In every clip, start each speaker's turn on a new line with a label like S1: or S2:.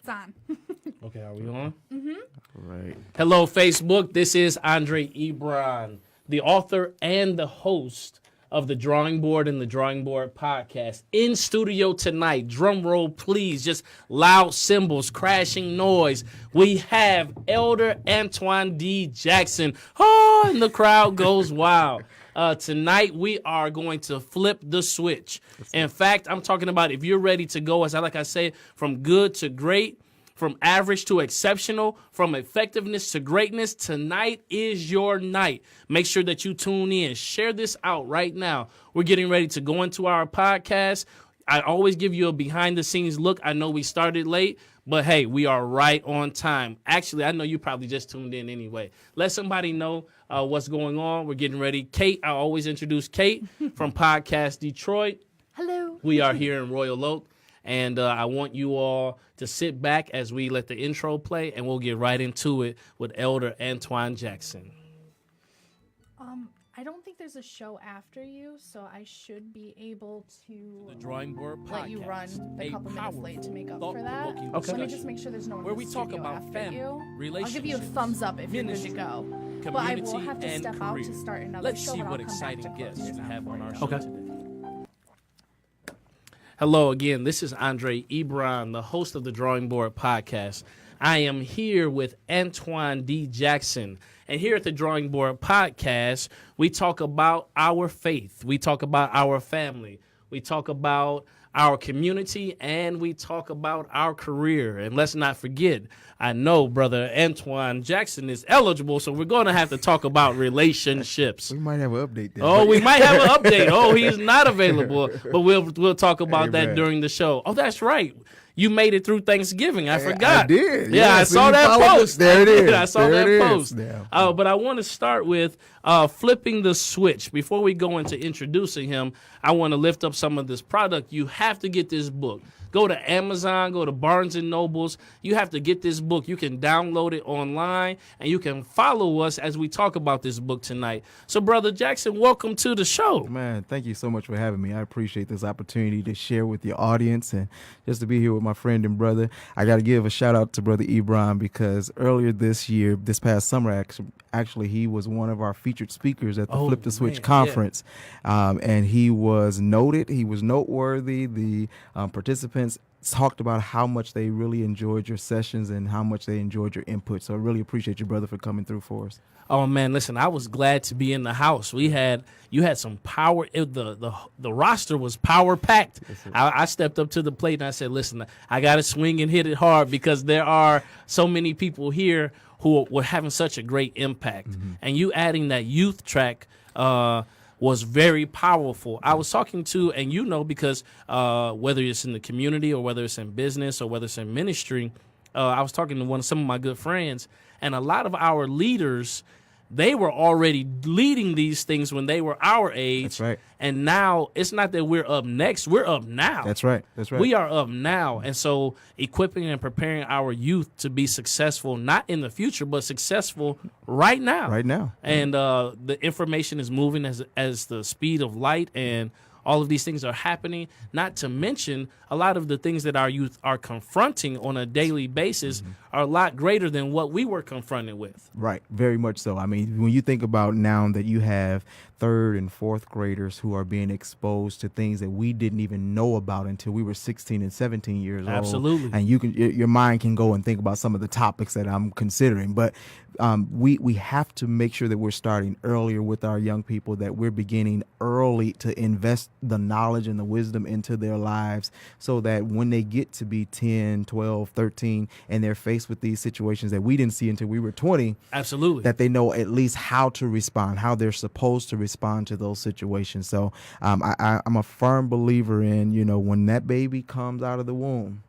S1: It's on.
S2: Okay, are we on?
S1: Mm-hmm.
S3: Right.
S2: Hello, Facebook. This is Andre Ebron, the author and the host of the Drawing Board and the Drawing Board podcast. In studio tonight, drum roll, please. Just loud cymbals, crashing noise. We have Elder Antoine D. Jackson. Oh, and the crowd goes wild. Tonight, we are going to flip the switch. In fact, I'm talking about if you're ready to go, like I say, from good to great, from average to exceptional, from effectiveness to greatness, tonight is your night. Make sure that you tune in. Share this out right now. We're getting ready to go into our podcast. I always give you a behind-the-scenes look. I know we started late, but hey, we are right on time. Actually, I know you probably just tuned in anyway. Let somebody know what's going on. We're getting ready. Kate, I always introduce Kate from Podcast Detroit.
S1: Hello.
S2: We are here in Royal Oak, and I want you all to sit back as we let the intro play, and we'll get right into it with Elder Antoine Jackson.
S1: I don't think there's a show after you, so I should be able to
S2: The Drawing Board Podcast.
S1: let you run the
S2: a
S1: couple minutes late to make up for that.
S2: thought-provoking
S1: Let me
S2: discussion
S1: just make sure there's no one
S2: where
S1: in
S2: we
S1: the
S2: talk
S1: studio
S2: about
S1: after
S2: family,
S1: you. I'll
S2: relationships,
S1: give you a thumbs up if you're good to
S2: ministry,
S1: go. But I will
S2: community,
S1: have to
S2: and
S1: step
S2: career.
S1: out to start another
S2: Let's
S1: show,
S2: see
S1: but
S2: what
S1: I'll come back
S2: exciting
S1: to
S2: guests
S1: close
S2: we
S1: yours
S2: have
S1: out
S2: on
S1: for
S2: our
S1: you.
S2: show
S3: Okay.
S2: today. Hello again. This is Andre Ebron, the host of the Drawing Board Podcast. I am here with Antoine D. Jackson. And here at the Drawing Board Podcast, we talk about our faith. We talk about our family. We talk about our community, and we talk about our career. And let's not forget, I know Brother Antoine Jackson is eligible, so we're going to have to talk about relationships.
S3: We might have an update there.
S2: Oh, we might have an update. Oh, he's not available, but we'll talk about that
S3: Amen.
S2: during the show. Oh, that's right. You made it through Thanksgiving. I forgot.
S3: I did.
S2: Yeah, I
S3: Yes,
S2: saw
S3: you
S2: that
S3: followed
S2: post.
S3: it. There it is.
S2: I saw
S3: There
S2: that
S3: it is.
S2: post.
S3: Yeah.
S2: But I want to start with flipping the switch. Before we go into introducing him, I want to lift up some of this product. You have to get this book. Go to Amazon, go to Barnes & Nobles. You have to get this book. You can download it online, and you can follow us as we talk about this book tonight. So, Brother Jackson, welcome to the show.
S3: Man, thank you so much for having me. I appreciate this opportunity to share with your audience and just to be here with my friend and brother. I got to give a shout out to Brother Ebron because earlier this year, this past summer, actually he was one of our featured speakers at the
S2: Oh,
S3: Flip the Switch
S2: man,
S3: conference. And he was noted. He was noteworthy. The participants talked about how much they really enjoyed your sessions and how much they enjoyed your input. So I really appreciate you, brother, for coming through for us.
S2: Oh man, listen, I was glad to be in the house. You had some power. The roster was power packed. I stepped up to the plate and I said, listen, I got to swing and hit it hard because there are so many people here who were having such a great impact. And you adding that youth track was very powerful. I was talking to, and because whether it's in the community or whether it's in business or whether it's in ministry, I was talking to some of my good friends, and a lot of our leaders, they were already leading these things when they were our age.
S3: That's right.
S2: And now it's not that we're up next, we're up now.
S3: That's right. That's right.
S2: We are up now. And so equipping and preparing our youth to be successful, not in the future, but successful right now.
S3: Right now.
S2: And the information is moving as the speed of light, and all of these things are happening, not to mention a lot of the things that our youth are confronting on a daily basis are a lot greater than what we were confronted with.
S3: Right, very much so. I mean, when you think about now that you have third and fourth graders who are being exposed to things that we didn't even know about until we were 16 and 17 years old.
S2: Absolutely.
S3: And your mind can go and think about some of the topics that I'm considering. But we have to make sure that we're starting earlier with our young people, that we're beginning early to invest the knowledge and the wisdom into their lives so that when they get to be 10, 12, 13, and they're faced with these situations that we didn't see until we were 20,
S2: Absolutely.
S3: that they know at least how to respond, how they're supposed to respond to those situations. So I'm a firm believer in, when that baby comes out of the womb,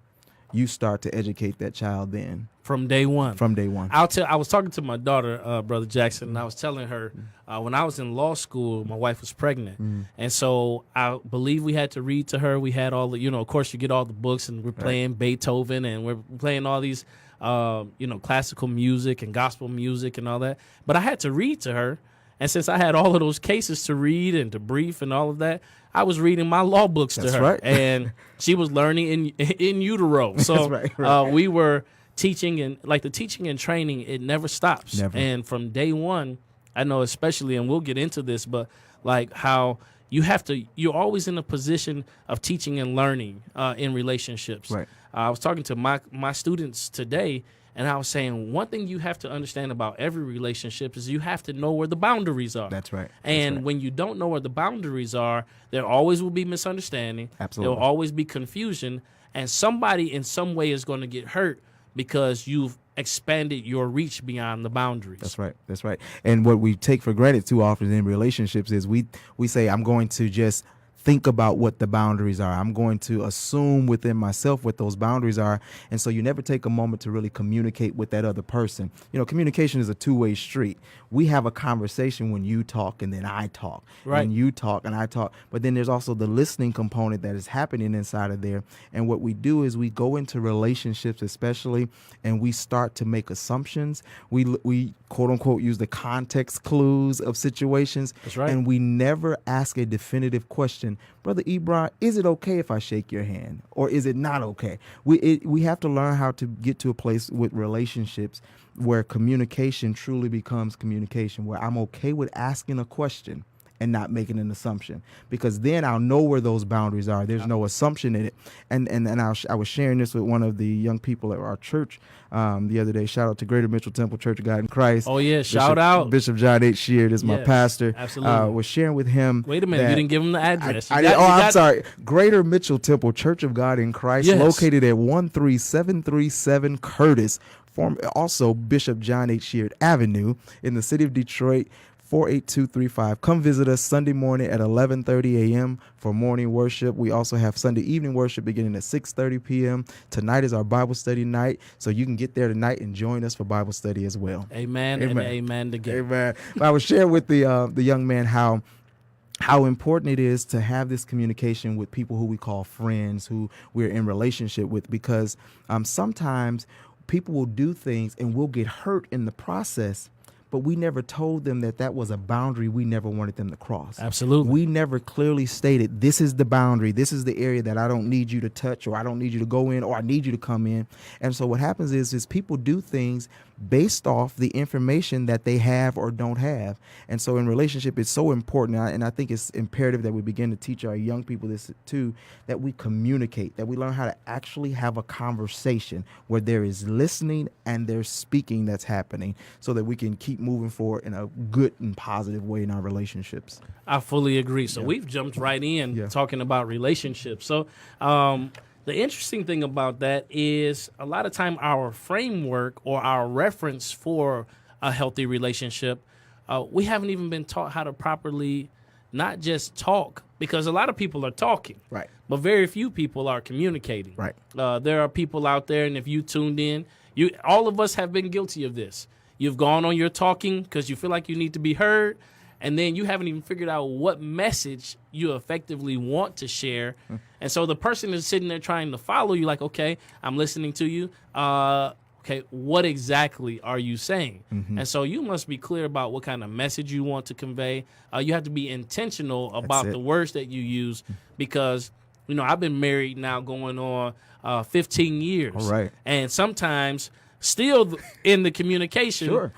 S3: you start to educate that child then.
S2: From day one.
S3: From day one.
S2: I was talking to my daughter, Brother Jackson, and I was telling her when I was in law school, my wife was pregnant. And so I believe we had to read to her. We had all the, of course you get all the books, and we're playing Beethoven, and we're playing all these, classical music and gospel music and all that. But I had to read to her. And since I had all of those cases to read and to brief and all of that, I was reading my law books to
S3: That's
S2: her.
S3: right.
S2: And she was learning in utero. So
S3: That's right.
S2: we were teaching, and like the teaching and training, it never stops.
S3: Never.
S2: And from day one, I know especially, and we'll get into this, but like how you're always in a position of teaching and learning in relationships.
S3: Right.
S2: I was talking to my students today, and I was saying one thing you have to understand about every relationship is you have to know where the boundaries are.
S3: That's right.
S2: And when you don't know where the boundaries are, there always will be misunderstanding.
S3: Absolutely.
S2: There will always be confusion, and somebody in some way is going to get hurt because you've expanded your reach beyond the boundaries.
S3: That's right. That's right. And what we take for granted too often in relationships is we say, I'm going to just think about what the boundaries are. I'm going to assume within myself what those boundaries are. And so you never take a moment to really communicate with that other person. You know, communication is a two-way street. We have a conversation when you talk and then I talk.
S2: Right.
S3: And you talk and I talk. But then there's also the listening component that is happening inside of there. And what we do is we go into relationships especially, and we start to make assumptions. We quote unquote use the context clues of situations.
S2: That's right.
S3: And we never ask a definitive question. Brother Ebron, is it okay if I shake your hand, or is it not okay? We have to learn how to get to a place with relationships where communication truly becomes communication, where I'm okay with asking a question and not making an assumption, because then I'll know where those boundaries are. There's no assumption in it. And I was sharing this with one of the young people at our church the other day. Shout out to Greater Mitchell Temple Church of God in Christ.
S2: Oh yeah, shout out.
S3: Bishop John H. Sheard is my
S2: Yes,
S3: pastor.
S2: absolutely.
S3: Was sharing with him.
S2: Wait a minute,
S3: that
S2: you didn't give him the address.
S3: I'm sorry. Greater Mitchell Temple Church of God in Christ,
S2: Yes.
S3: located at 13737 Curtis. Also Bishop John H. Sheard Avenue in the city of Detroit. 48235. Come visit us Sunday morning at 11:30 a.m. for morning worship. We also have Sunday evening worship beginning at 6:30 p.m. Tonight is our Bible study night, so you can get there tonight and join us for Bible study as well.
S2: Amen,
S3: Amen.
S2: and amen again.
S3: Amen. I was sharing with the young man how important it is to have this communication with people who we call friends, who we're in relationship with, because sometimes people will do things and we'll get hurt in the process, but we never told them that that was a boundary we never wanted them to cross.
S2: Absolutely.
S3: We never clearly stated, this is the boundary. This is the area that I don't need you to touch, or I don't need you to go in, or I need you to come in. And so what happens is people do things based off the information that they have or don't have. And so in relationship, it's so important. And I think it's imperative that we begin to teach our young people this too, that we communicate, that we learn how to actually have a conversation where there is listening and there's speaking that's happening, so that we can keep moving forward in a good and positive way in our relationships.
S2: I fully agree. So we've jumped right in talking about relationships. So the interesting thing about that is a lot of time our framework or our reference for a healthy relationship, we haven't even been taught how to properly not just talk, because a lot of people are talking,
S3: Right.
S2: but very few people are communicating.
S3: Right.
S2: There are people out there, and if you tuned in, all of us have been guilty of this. You've gone on your talking because you feel like you need to be heard, and then you haven't even figured out what message you effectively want to share. And so the person is sitting there trying to follow you like, okay, I'm listening to you. Okay, what exactly are you saying? And so you must be clear about what kind of message you want to convey. You have to be intentional about
S3: it.
S2: the words that you use, because, you know, I've been married now going on 15 years.
S3: All right.
S2: And sometimes still in the communication,
S3: Sure.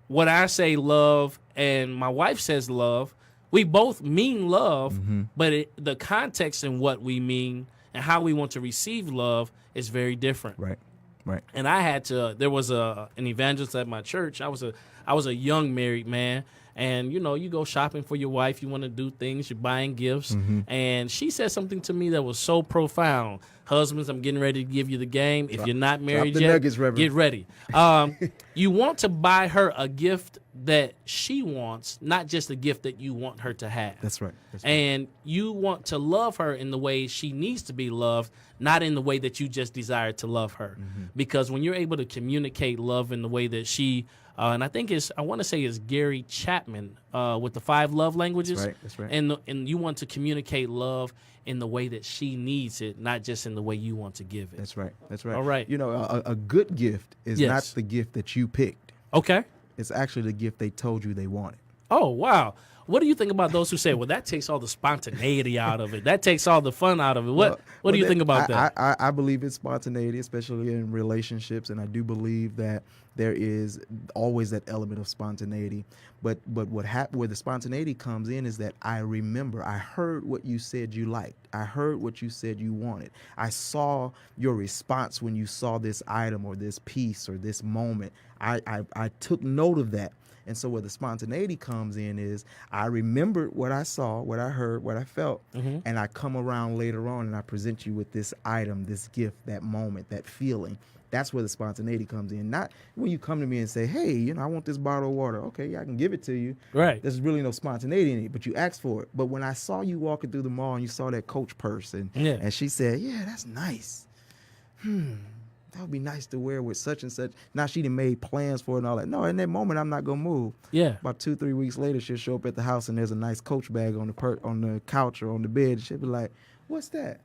S2: when I say love and my wife says love, we both mean love, but the context in what we mean and how we want to receive love is very different.
S3: Right. Right.
S2: And I had to. There was an evangelist at my church. I was a young married man, and you know, you go shopping for your wife. You want to do things. You're buying gifts, and she said something to me that was so profound. Husbands, I'm getting ready to give you the game. If you're not married
S3: the
S2: yet,
S3: nuggets, Reverend.
S2: get ready. You want to buy her a gift that she wants, not just a gift that you want her to have.
S3: That's right. That's right.
S2: And you want to love her in the way she needs to be loved, not in the way that you just desire to love her. Because when you're able to communicate love in the way that she, and I think I want to say it's Gary Chapman with the 5 love languages.
S3: That's right. That's right.
S2: And you want to communicate love in the way that she needs it, not just in the way you want to give it.
S3: That's right. That's right.
S2: All right.
S3: You know, a good gift is
S2: Yes.
S3: not the gift that you picked.
S2: Okay.
S3: It's actually the gift they told you they wanted.
S2: Oh, wow. What do you think about those who say, well, that takes all the spontaneity out of it? That takes all the fun out of it. What do you think about that?
S3: I believe it's spontaneity, especially in relationships, and I do believe that there is always that element of spontaneity. But where the spontaneity comes in is that I remember, I heard what you said you liked. I heard what you said you wanted. I saw your response when you saw this item or this piece or this moment. I took note of that. And so where the spontaneity comes in is I remembered what I saw, what I heard, what I felt, and I come around later on and I present you with this item, this gift, that moment, that feeling. That's where the spontaneity comes in. Not when you come to me and say, hey, I want this bottle of water. Okay, yeah, I can give it to you.
S2: Right.
S3: There's really no spontaneity in it, but you asked for it. But when I saw you walking through the mall and you saw that Coach purse and she said, yeah, that's nice. That would be nice to wear with such and such. Now she done made plans for it and all that. No, in that moment, I'm not going to move.
S2: Yeah.
S3: About 2-3 weeks later, she'll show up at the house and there's a nice Coach bag on the couch or on the bed. She'll be like, what's that?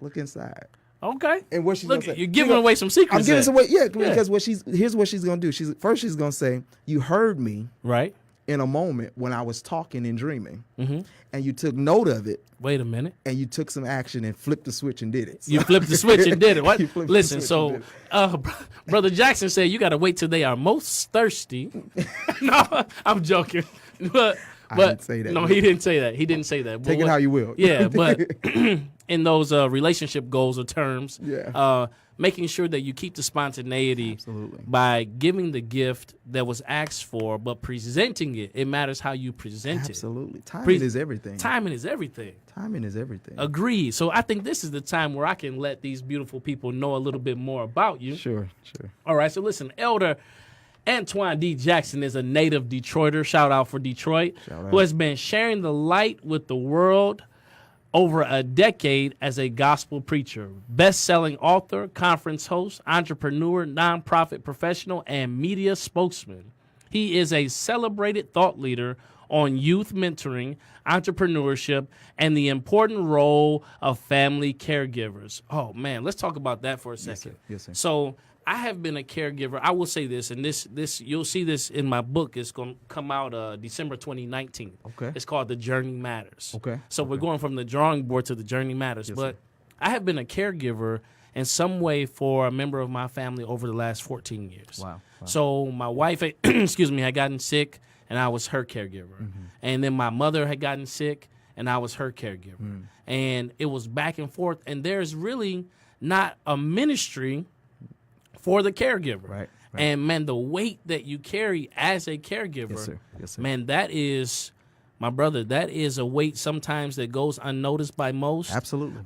S3: Look inside.
S2: Okay.
S3: And what she's going to say.
S2: You're giving away some secrets.
S3: I'm giving some away. Yeah, because here's what she's going to do. She's going to say, you heard me.
S2: Right.
S3: In a moment when I was talking and dreaming, and you took note of it.
S2: Wait a minute.
S3: And you took some action and flipped the switch and did it.
S2: You flipped the switch and did it. What? Listen, so Brother Jackson said you got to wait till they are most thirsty. No, I'm joking. But
S3: I didn't say that.
S2: No, he didn't say that. He didn't say that.
S3: Take it how you will.
S2: Yeah, but in those relationship goals or terms, making sure that you keep the spontaneity by giving the gift that was asked for, but presenting it. It matters how you present it.
S3: Absolutely. Timing is everything.
S2: Timing is everything.
S3: Timing is everything.
S2: Agreed. So I think this is the time where I can let these beautiful people know a little bit more about you.
S3: Sure.
S2: All right. So listen, Elder Antoine D. Jackson is a native Detroiter. Shout out for Detroit. Who has been sharing the light with the world over a decade as a gospel preacher, best-selling author, conference host, entrepreneur, nonprofit professional, and media spokesman. He is a celebrated thought leader on youth mentoring, entrepreneurship, and the important role of family caregivers. Oh, man, let's talk about that for a second.
S3: Yes, sir.
S2: So I have been a caregiver. I will say this, and this you'll see this in my book. It's going to come out December 2019.
S3: Okay.
S2: It's called The Journey Matters.
S3: Okay.
S2: So we're going from the drawing board to The Journey Matters.
S3: Yes,
S2: but
S3: sir.
S2: I have been a caregiver in some way for a member of my family over the last 14 years.
S3: Wow.
S2: So my wife, had gotten sick, and I was her caregiver. And then my mother had gotten sick, and I was her caregiver. And it was back and forth. And there's really not a ministry for the caregiver.
S3: Right.
S2: And, man, the weight that you carry as a caregiver,
S3: Yes, sir.
S2: man, that is, my brother, that is a weight sometimes that goes unnoticed by most.
S3: Absolutely.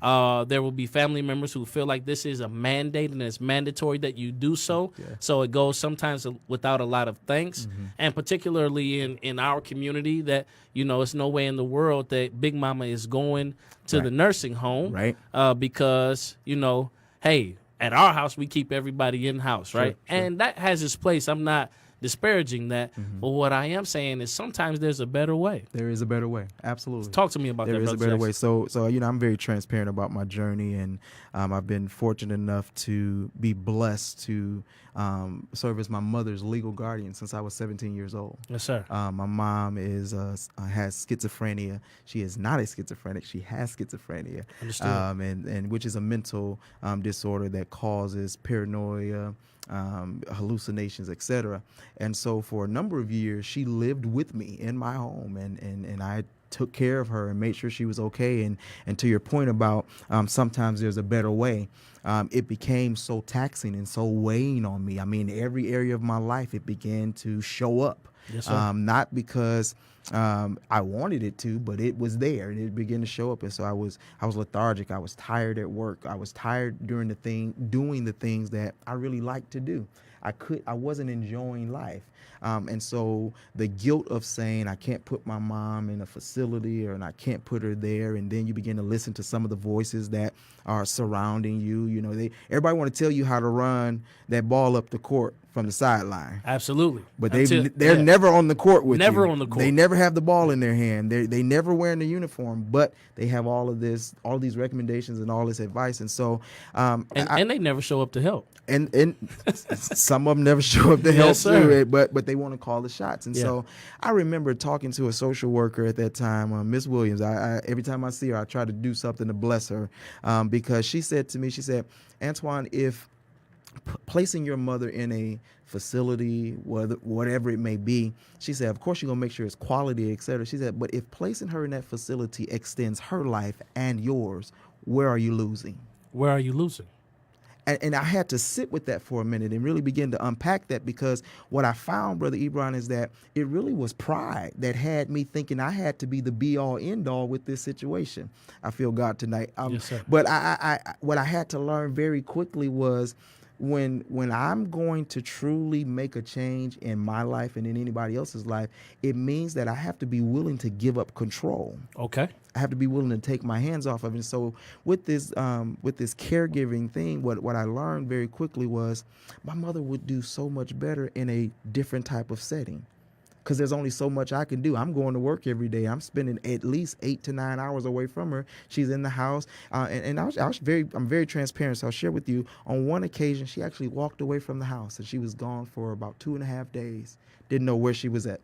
S2: There will be family members who feel like this is a mandate and it's mandatory that you do so.
S3: Yeah.
S2: So it goes sometimes without a lot of thanks. And particularly in our community that, it's no way in the world that Big Mama is going to the nursing home.
S3: Right.
S2: Because, hey, at our house, we keep everybody in-house, right?
S3: Sure.
S2: And that has its place. I'm not disparaging that. But what I am saying is sometimes there's a better way.
S3: There is a better way. Absolutely.
S2: Talk to me about that,
S3: There is a
S2: Brother
S3: better
S2: Jackson.
S3: way. So I'm very transparent about my journey, and I've been fortunate enough to be blessed to serve as my mother's legal guardian since I was 17 years old.
S2: Yes, sir.
S3: My mom has schizophrenia. She is not a schizophrenic. She has schizophrenia.
S2: Understood.
S3: And which is a mental disorder that causes paranoia, hallucinations, etc. And so for a number of years, she lived with me in my home, and I took care of her and made sure she was okay. And to your point about sometimes there's a better way, it became so taxing and so weighing on me. I mean, every area of my life, it began to show up.
S2: Yes, sir.
S3: Not because I wanted it to, but it was there and it began to show up. And so I was lethargic. I was tired at work. I was tired doing the things that I really like to do. I wasn't enjoying life. And so the guilt of saying I can't put my mom in a facility and I can't put her there. And then you begin to listen to some of the voices that are surrounding you. Everybody want to tell you how to run that ball up the court from the sideline.
S2: Absolutely.
S3: But
S2: Until-
S3: they're
S2: yeah.
S3: never on the court with
S2: Never
S3: you.
S2: on the court.
S3: They never have the ball in their hand. They never wearing the uniform, but they have all these recommendations and all this advice. And so,
S2: and they never show up to help.
S3: and some of them never show up to help
S2: Yes, sir.
S3: too, but they want to call the shots. And
S2: Yeah.
S3: so I remember talking to a social worker at that time, Miss Williams. I every time I see her, I try to do something to bless her, because she said to me, she said, Antoine, if placing your mother in a facility, whatever it may be, she said, of course you're gonna make sure it's quality, etc. She said, but if placing her in that facility extends her life and yours, where are you losing?
S2: Where are you losing?
S3: And I had to sit with that for a minute and really begin to unpack that, because what I found, Brother Ebron, is that it really was pride that had me thinking I had to be the be-all, end-all with this situation. I feel God tonight.
S2: Yes, sir.
S3: But I what I had to learn very quickly was when I'm going to truly make a change in my life and in anybody else's life, it means that I have to be willing to give up control.
S2: Okay.
S3: I have to be willing to take my hands off of it. And so with this caregiving thing, what I learned very quickly was my mother would do so much better in a different type of setting, because there's only so much I can do. I'm going to work every day. I'm spending at least 8 to 9 hours away from her. She's in the house, and I'm very transparent. So I'll share with you. On one occasion, she actually walked away from the house, and she was gone for about 2.5 days. Didn't know where she was at.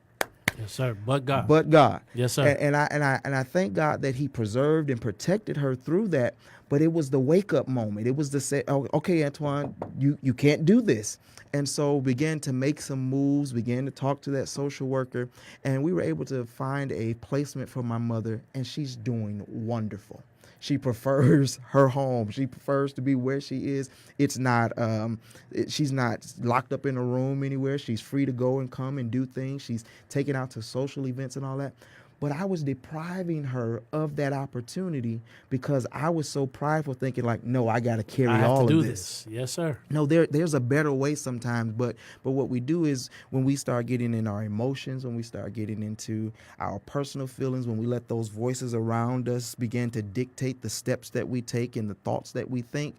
S2: Yes, sir. But God.
S3: But God.
S2: Yes, sir.
S3: And I thank God that He preserved and protected her through that. But it was the wake up moment. It was the say, oh, okay, Antoine, you can't do this. And so began to make some moves, began to talk to that social worker, and we were able to find a placement for my mother, and she's doing wonderful. She prefers her home. She prefers to be where she is. It's not, she's not locked up in a room anywhere. She's free to go and come and do things. She's taken out to social events and all that. But I was depriving her of that opportunity because I was so prideful, thinking like, no, I got to carry
S2: I have
S3: all
S2: to do
S3: of this.
S2: Yes, sir.
S3: No, there's a better way sometimes, but what we do is when we start getting in our emotions, when we start getting into our personal feelings, when we let those voices around us begin to dictate the steps that we take and the thoughts that we think,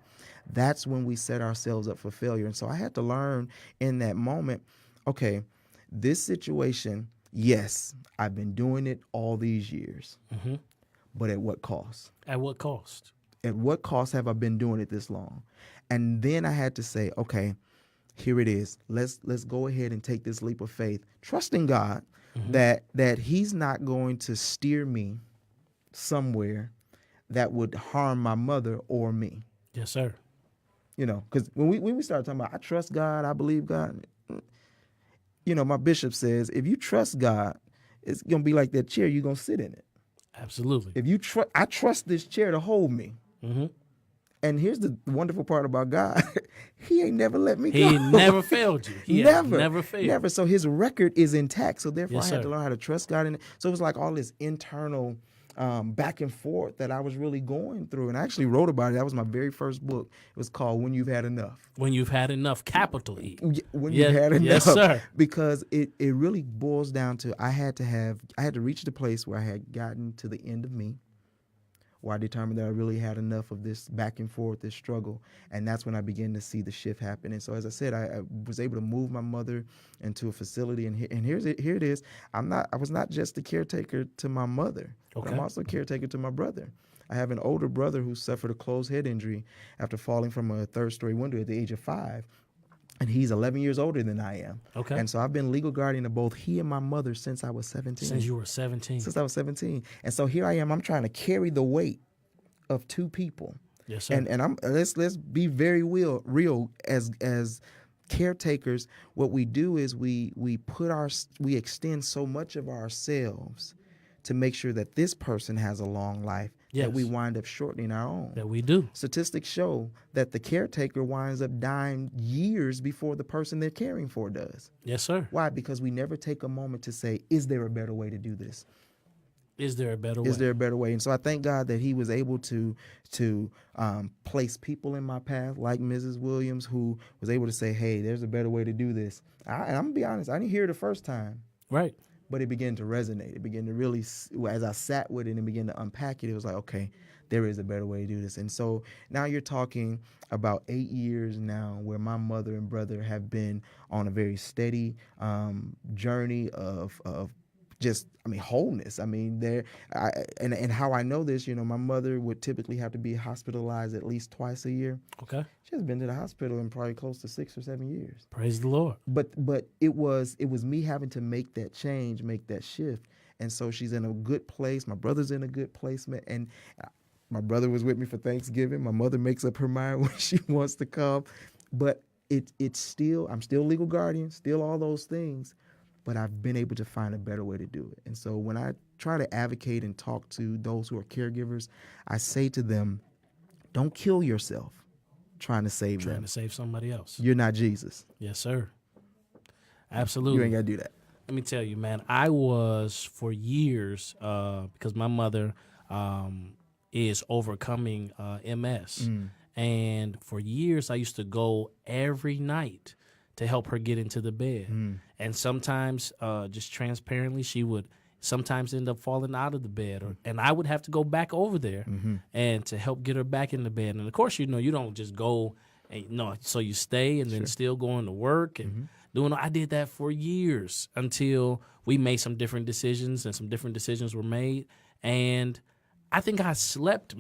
S3: that's when we set ourselves up for failure. And so I had to learn in that moment, okay, this situation, yes, I've been doing it all these years, but at what cost?
S2: At what cost?
S3: At what cost have I been doing it this long? And then I had to say, okay, here it is. Let's go ahead and take this leap of faith, trusting God that He's not going to steer me somewhere that would harm my mother or me.
S2: Yes, sir.
S3: You know, because when we start talking about I trust God, I believe God, you know, my bishop says if you trust God, it's gonna be like that chair, you're gonna sit in it.
S2: Absolutely.
S3: If you I trust this chair to hold me. And here's the wonderful part about God. He ain't never let me go.
S2: He never failed you. He never failed.
S3: Never. So his record is intact. So therefore
S2: Yes,
S3: I had
S2: sir.
S3: to learn how to trust God. And so it was like all this internal back and forth that I was really going through. And I actually wrote about it. That was my very first book. It was called When You've Had Enough.
S2: When you've had enough, capital E.
S3: When
S2: Yes-
S3: you've had enough.
S2: yes, sir.
S3: Because it really boils down to I had to reach the place where I had gotten to the end of me, where I determined that I really had enough of this back and forth, this struggle. And that's when I began to see the shift happen. And so, as I said, I was able to move my mother into a facility. And here it is. I was not just the caretaker to my mother, but I'm
S2: Okay.
S3: also a caretaker to my brother. I have an older brother who suffered a closed head injury after falling from a third-story window at the age of 5. And he's 11 years older than I am.
S2: Okay.
S3: And so I've been legal guardian of both he and my mother since I was 17.
S2: Since you were 17.
S3: Since I was 17. And so here I am. I'm trying to carry the weight of two people.
S2: Yes, sir.
S3: And let's be very real as caretakers. What we do is we extend so much of ourselves to make sure that this person has a long life that we
S2: Yes.
S3: wind up shortening our own.
S2: That we do.
S3: Statistics show that the caretaker winds up dying years before the person they're caring for does.
S2: Yes, sir.
S3: Why? Because we never take a moment to say, is there a better way to do this?
S2: Is there a better way?
S3: Is there a better way? And so I thank God that He was able to place people in my path like Mrs. Williams, who was able to say, hey, there's a better way to do this. And I'm going to be honest, I didn't hear it the first time,
S2: Right.
S3: but it began to resonate. It began to really, as I sat with it and began to unpack it, it was like, okay, there is a better way to do this. And so now you're talking about 8 years now where my mother and brother have been on a very steady journey of just, wholeness. And how I know this, my mother would typically have to be hospitalized at least twice a year.
S2: Okay.
S3: She has been to the hospital in probably close to 6 or 7 years.
S2: Praise the Lord.
S3: But it was me having to make that change, make that shift. And so she's in a good place. My brother's in a good placement. And my brother was with me for Thanksgiving. My mother makes up her mind when she wants to come. But it's still, I'm still legal guardian, still all those things. But I've been able to find a better way to do it. And so when I try to advocate and talk to those who are caregivers, I say to them, don't kill yourself trying to save them.
S2: Trying to save somebody else.
S3: You're not Jesus.
S2: Yes, sir. Absolutely.
S3: You ain't got to do that.
S2: Let me tell you, man, I was for years, because my mother is overcoming MS. And for years, I used to go every night to help her get into the bed. And sometimes, just transparently, she would sometimes end up falling out of the bed. And I would have to go back over there and to help get her back in the bed. And, of course, you don't just go, so you stay and then still going to work and doing. I did that for years until we made some different decisions and some different decisions were made. And I think I slept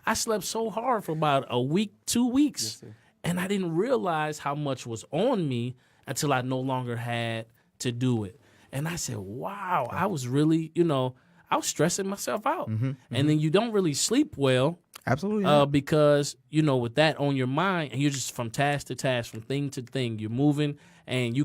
S2: I slept so hard for about a week, 2 weeks. Yes, and I didn't realize how much was on me until I no longer had to do it. And I said, wow, I was really, I was stressing myself out. And then you don't really sleep well.
S3: Absolutely.
S2: Because, with that on your mind, and you're just from task to task, from thing to thing, you're moving, and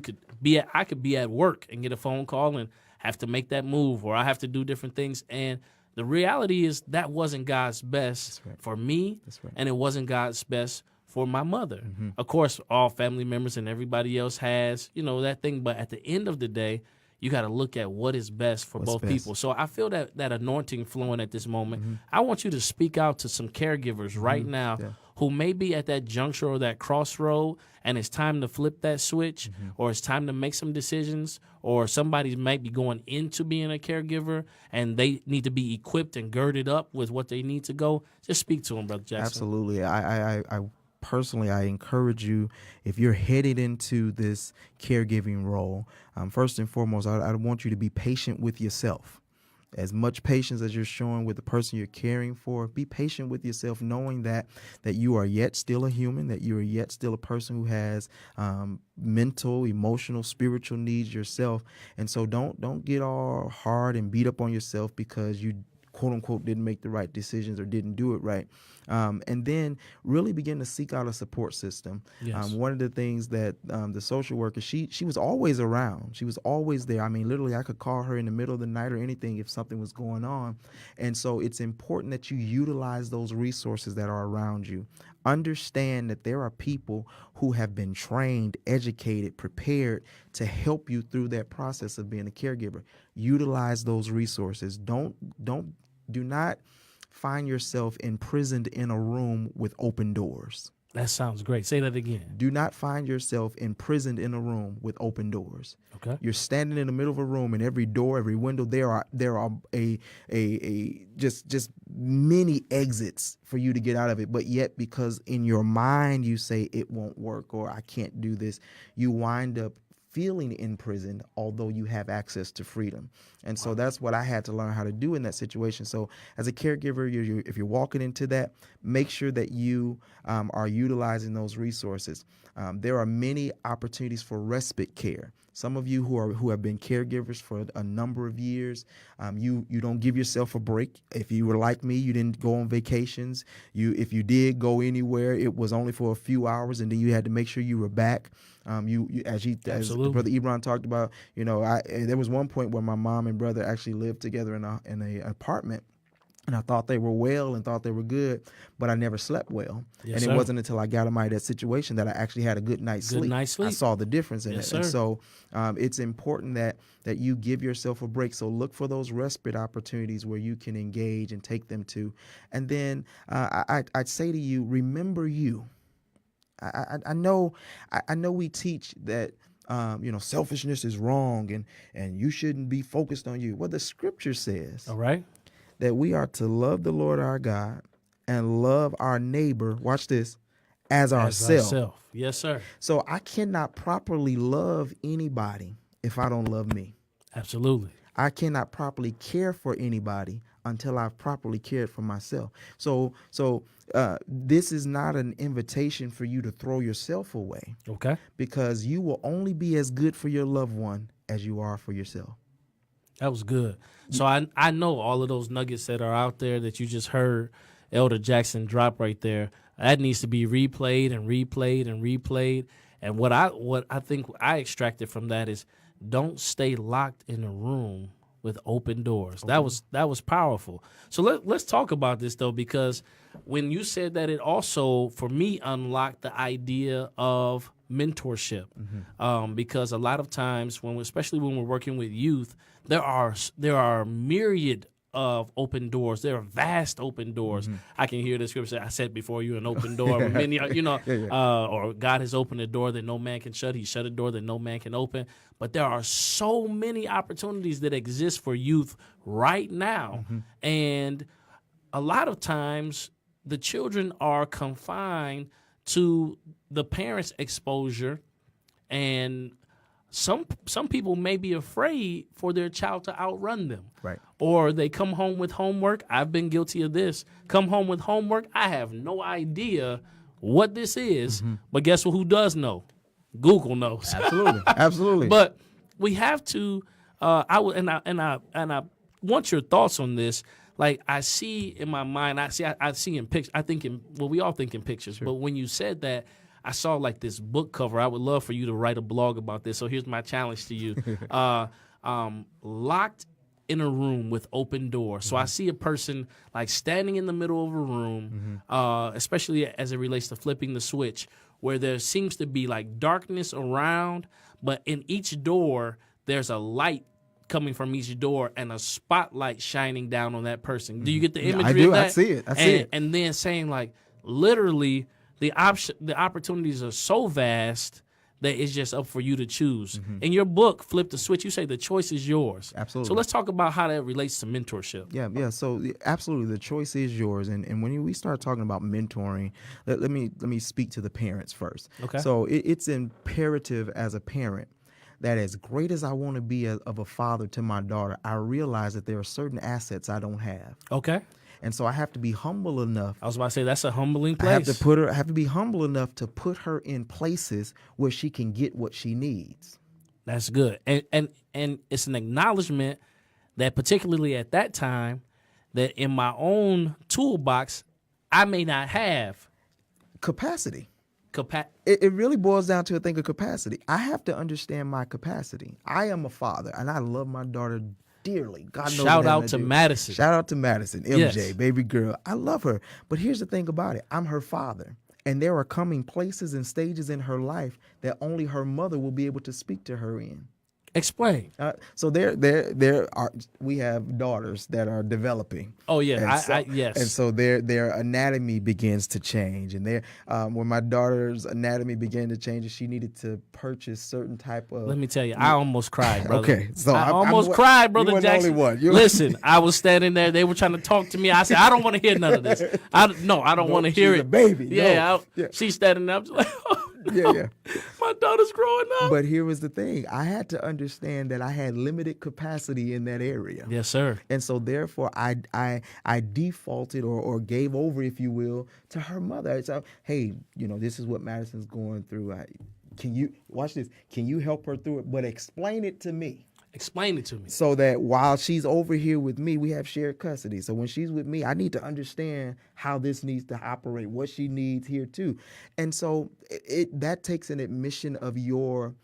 S2: I could be at work and get a phone call and have to make that move, or I have to do different things. And the reality is that wasn't God's best for me, and it wasn't God's best for my mother. Of course, all family members and everybody else has, that thing. But at the end of the day, you got to look at what is best for both people. So I feel that anointing flowing at this moment. I want you to speak out to some caregivers right now who may be at that juncture or that crossroad, and it's time to flip that switch, or it's time to make some decisions, or somebody might be going into being a caregiver and they need to be equipped and girded up with what they need to go. Just speak to them, Brother Jackson.
S3: Absolutely. I personally, I encourage you, if you're headed into this caregiving role, first and foremost, I want you to be patient with yourself. As much patience as you're showing with the person you're caring for, be patient with yourself, knowing that you are yet still a human, that you are yet still a person who has mental, emotional, spiritual needs yourself. And so don't get all hard and beat up on yourself because you quote unquote didn't make the right decisions or didn't do it right. And then really begin to seek out a support system.
S2: Yes.
S3: One of the things that the social worker, she was always around. She was always there. Literally, I could call her in the middle of the night or anything if something was going on. And so it's important that you utilize those resources that are around you. Understand that there are people who have been trained, educated, prepared to help you through that process of being a caregiver. Utilize those resources. Do not find yourself imprisoned in a room with open doors.
S2: That sounds great. Say that again.
S3: Do not find yourself imprisoned in a room with open doors.
S2: Okay.
S3: You're standing in the middle of a room, and every door, every window, there are just many exits for you to get out of it. But yet, because in your mind you say it won't work or I can't do this, you wind up feeling imprisoned, although you have access to freedom. And so that's what I had to learn how to do in that situation. So as a caregiver, if you're walking into that, make sure that you are utilizing those resources. There are many opportunities for respite care. Some of you who have been caregivers for a number of years, you don't give yourself a break. If you were like me, you didn't go on vacations. If you did go anywhere, it was only for a few hours, and then you had to make sure you were back. As Brother Ebron talked about, there was one point where my mom and brother actually lived together in an apartment. And I thought they were well and thought they were good, but I never slept well. Yes, and it wasn't until I got them out of that situation that I actually had a good night's sleep. I saw the difference in it.
S2: Sir.
S3: And so it's important that you give yourself a break. So look for those respite opportunities where you can engage and take them to. And then I'd say to you, remember you. I know we teach that selfishness is wrong and you shouldn't be focused on you. Well, the scripture says,
S2: all right,
S3: that we are to love the Lord our God and love our neighbor, watch this, as ourselves.
S2: Yes, sir.
S3: So I cannot properly love anybody if I don't love me.
S2: Absolutely.
S3: I cannot properly care for anybody until I've properly cared for myself. So this is not an invitation for you to throw yourself away,
S2: Okay.
S3: because you will only be as good for your loved one as you are for yourself.
S2: That was good. So I know all of those nuggets that are out there that you just heard Elder Jackson drop right there. That needs to be replayed and replayed and replayed. And what I think I extracted from that is, don't stay locked in a room with open doors. Okay. That was powerful. So let's talk about this though, because when you said that, it also for me unlocked the idea of mentorship. Because a lot of times especially when we're working with youth, there are myriad of open doors. There are vast open doors. I can hear the scripture say, I said before you an open door. Many, or God has opened a door that no man can shut. He shut a door that no man can open. But there are so many opportunities that exist for youth right now. And a lot of times the children are confined to the parents' exposure, and some people may be afraid for their child to outrun them.
S3: Right.
S2: Or they come home with homework. I've been guilty of this. Come home with homework. I have no idea what this is. But guess who does know? Google knows.
S3: Absolutely. Absolutely.
S2: But we have to. I want your thoughts on this. Like, I see in my mind. I see in pictures. We all think in pictures. Sure. But when you said that, I saw like this book cover. I would love for you to write a blog about this. So here's my challenge to you. Locked in a room with open doors. So I see a person like standing in the middle of a room, especially as it relates to flipping the switch, where there seems to be like darkness around, but in each door, there's a light coming from each door and a spotlight shining down on that person. Do you get the imagery
S3: I do.
S2: of that?
S3: I see it. I see it.
S2: And then saying like, literally, the opportunities are so vast that it's just up for you to choose. In your book, Flip the Switch, you say the choice is yours.
S3: Absolutely.
S2: So let's talk about how that relates to mentorship.
S3: Yeah. So absolutely, the choice is yours. And when we start talking about mentoring, let me speak to the parents first.
S2: Okay.
S3: So it's imperative as a parent that as great as I want to be of a father to my daughter, I realize that there are certain assets I don't have.
S2: Okay.
S3: And so I have to be humble enough.
S2: I was about to say, that's a humbling place.
S3: I have to be humble enough to put her in places where she can get what she needs.
S2: That's good. And it's an acknowledgement that particularly at that time, that in my own toolbox, I may not have
S3: capacity. It really boils down to a thing of capacity. I have to understand my capacity. I am a father, and I love my daughter dearly. God knows.
S2: Shout out to Madison.
S3: Shout out to Madison, MJ,
S2: yes.
S3: Baby girl. I love her. But here's the thing about it. I'm her father. And there are coming places and stages in her life that only her mother will be able to speak to her in.
S2: Explain.
S3: So we have daughters that are developing.
S2: Oh yeah,
S3: yes. And so their anatomy begins to change, and when my daughter's anatomy began to change, she needed to purchase certain type of.
S2: Let me tell you, I almost cried, brother.
S3: Okay, so
S2: I almost cried, brother Jackson.
S3: You weren't the only one.
S2: Listen, I was standing there. They were trying to talk to me. I said, I don't want to hear none of this. I don't want to hear
S3: she's
S2: it.
S3: A baby.
S2: Yeah, she's standing there. I'm just like,
S3: yeah.
S2: My daughter's growing up.
S3: But here was the thing. I had to understand that I had limited capacity in that area.
S2: Yes, sir.
S3: And so therefore I defaulted or gave over, if you will, to her mother. So, hey, this is what Madison's going through. Can you watch this? Can you help her through it? But explain it to me.
S2: Explain it to me.
S3: So that while she's over here with me, we have shared custody. So when she's with me, I need to understand how this needs to operate, what she needs here too. And so that takes an admission of your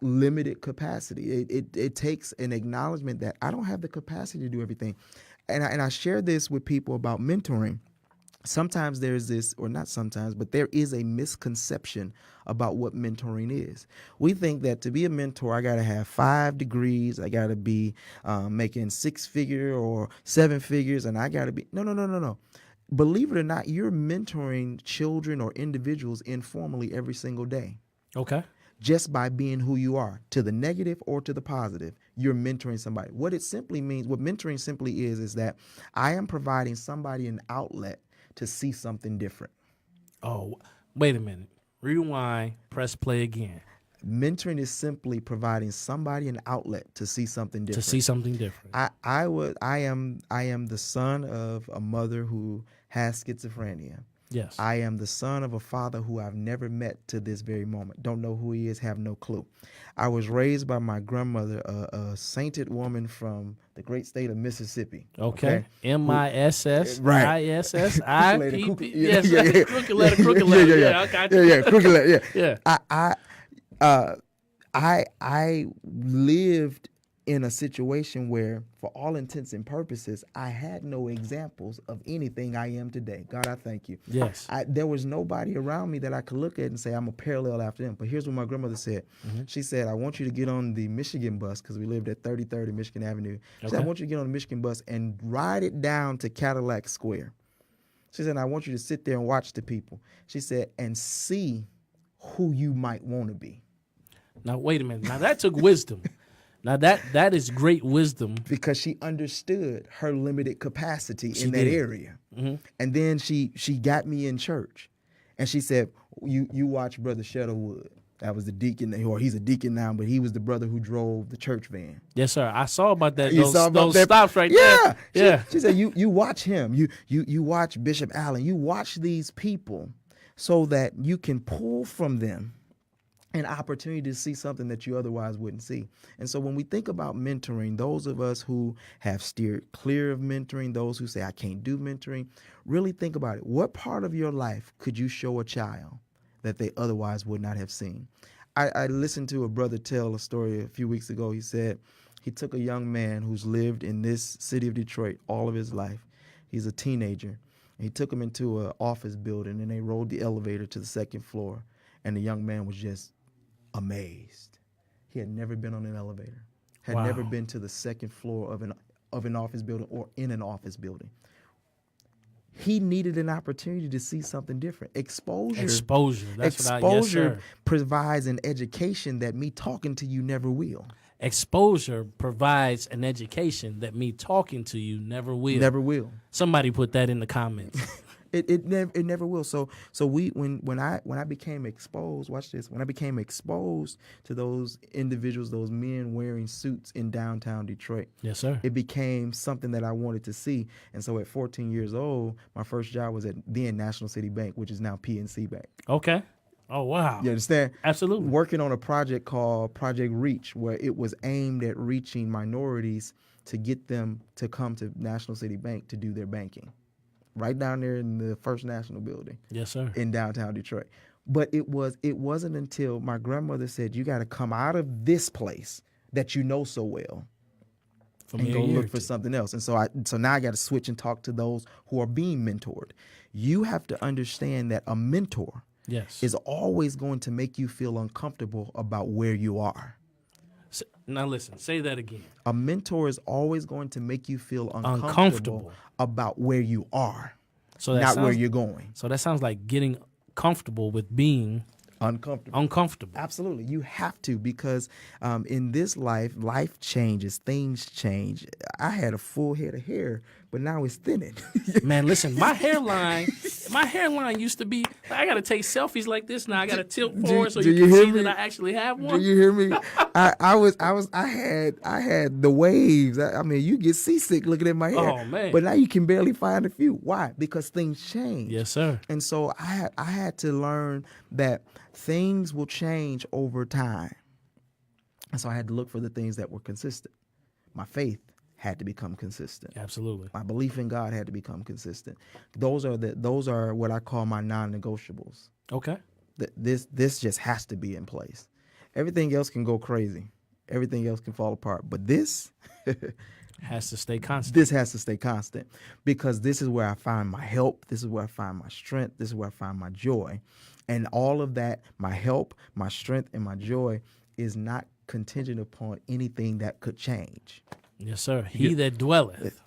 S3: limited capacity. It takes an acknowledgement that I don't have the capacity to do everything. And I share this with people about mentoring. Sometimes there's this, or not sometimes, but there is a misconception about what mentoring is. We think that to be a mentor, I got to have 5 degrees, I got to be making 6-figure or 7 figures, and I got to be, no. Believe it or not, you're mentoring children or individuals informally every single day.
S2: Okay.
S3: Just by being who you are, to the negative or to the positive. you're mentoring somebody. What it simply means, what mentoring simply is that I am providing somebody an outlet to see something different.
S2: Oh, wait a minute. Rewind, press play again.
S3: Mentoring is simply providing somebody an outlet to see something different.
S2: To see something different.
S3: I am the son of a mother who has schizophrenia.
S2: Yes.
S3: I am the son of a father who I've never met to this very moment. Don't know who he is, have no clue. I was raised by my grandmother, a sainted woman from the great state of Mississippi.
S2: Okay. MISSISSIPP.
S3: Right.
S2: Yes.
S3: Yeah.
S2: Crooked letter. Yeah. I got you.
S3: Yeah. Crooked letter.
S2: Yeah.
S3: I lived in a situation where, for all intents and purposes, I had no examples of anything I am today. God, I thank you.
S2: Yes.
S3: There was nobody around me that I could look at and say, I'm a parallel after them. But here's what my grandmother said. She said, I want you to get on the Michigan bus, because we lived at 3030 Michigan Avenue. She said, I want you to get on the Michigan bus and ride it down to Cadillac Square. She said, I want you to sit there and watch the people. She said, and see who you might want to be.
S2: Now, wait a minute. Now, that took wisdom. Now, that is great wisdom.
S3: Because she understood her limited capacity in that
S2: did.
S3: area. And then she got me in church. And she said, you watch Brother Shutterwood. That was the deacon, or he's a deacon now, but he was the brother who drove the church van.
S2: Yes, sir. I saw about that.
S3: You
S2: Those,
S3: saw about
S2: those
S3: that?
S2: stops right
S3: Yeah.
S2: there. Yeah.
S3: She said, you watch him. You watch Bishop Allen. You watch these people so that you can pull from them an opportunity to see something that you otherwise wouldn't see. And so when we think about mentoring, those of us who have steered clear of mentoring, those who say, I can't do mentoring, really think about it. What part of your life could you show a child that they otherwise would not have seen? I listened to a brother tell a story a few weeks ago. He said he took a young man who's lived in this city of Detroit all of his life. He's a teenager. And he took him into an office building, and they rolled the elevator to the second floor. And the young man was just amazed. He had never been on an elevator, had
S2: Wow.
S3: never been to the second floor of an office building or in an office building. He needed an opportunity to see something different. Exposure.
S2: That's what yes, sir.
S3: Provides an education that me talking to you never will.
S2: Exposure provides an education that me talking to you never will.
S3: Never will.
S2: Somebody put that in the comments.
S3: It never will. So when I became exposed, watch this. When I became exposed to those individuals, those men wearing suits in downtown Detroit,
S2: Yes, sir.
S3: it became something that I wanted to see. And so at 14 years old, my first job was at then National City Bank, which is now PNC Bank.
S2: Okay. Oh, wow.
S3: You understand?
S2: Absolutely.
S3: Working on a project called Project Reach, where it was aimed at reaching minorities to get them to come to National City Bank to do their banking. Right down there in the First National Building.
S2: Yes, sir.
S3: In downtown Detroit. But it wasn't until my grandmother said, you got to come out of this place that you know so well and go look for something else. And so now I got to switch and talk to those who are being mentored. You have to understand that a mentor
S2: Yes.
S3: is always going to make you feel uncomfortable about where you are.
S2: Now listen, say that again.
S3: A mentor is always going to make you feel uncomfortable
S2: Uncomfortable.
S3: about where you are,
S2: So that
S3: not
S2: sounds,
S3: where you're going.
S2: So that sounds like getting comfortable with being uncomfortable.
S3: Absolutely. You have to, because in this life changes, things change. I had a full head of hair, but now it's thinning.
S2: Man, listen, my hairline used to be, I got to take selfies like this now. I got to tilt forward so
S3: do
S2: you
S3: you
S2: can
S3: hear
S2: see
S3: me?
S2: that I actually have
S3: Do
S2: one.
S3: you hear me? I had the waves. I mean, you get seasick looking at my hair.
S2: Oh, man.
S3: But now you can barely find a few. Why? Because things change.
S2: Yes, sir.
S3: And so I had to learn that things will change over time. And so I had to look for the things that were consistent. My faith had to become consistent.
S2: Absolutely.
S3: My belief in God had to become consistent. Those are what I call my non-negotiables.
S2: Okay.
S3: This just has to be in place. Everything else can go crazy. Everything else can fall apart. But this
S2: Has to stay constant.
S3: this has to stay constant, because this is where I find my help. This is where I find my strength. This is where I find my joy. And all of that, my help, my strength, and my joy is not contingent upon anything that could change.
S2: Yes, sir. He that dwelleth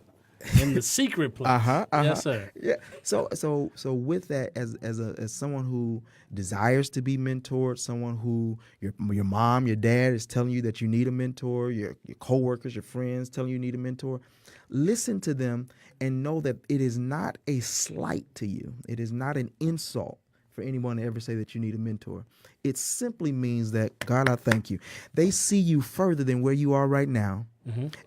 S2: in the secret place. Yes, sir.
S3: Yeah. So with that, as someone who desires to be mentored, someone who your mom, your dad is telling you that you need a mentor, your coworkers, your friends telling you need a mentor, listen to them and know that it is not a slight to you. It is not an insult for anyone to ever say that you need a mentor. It simply means that, God, I thank you. They see you further than where you are right now,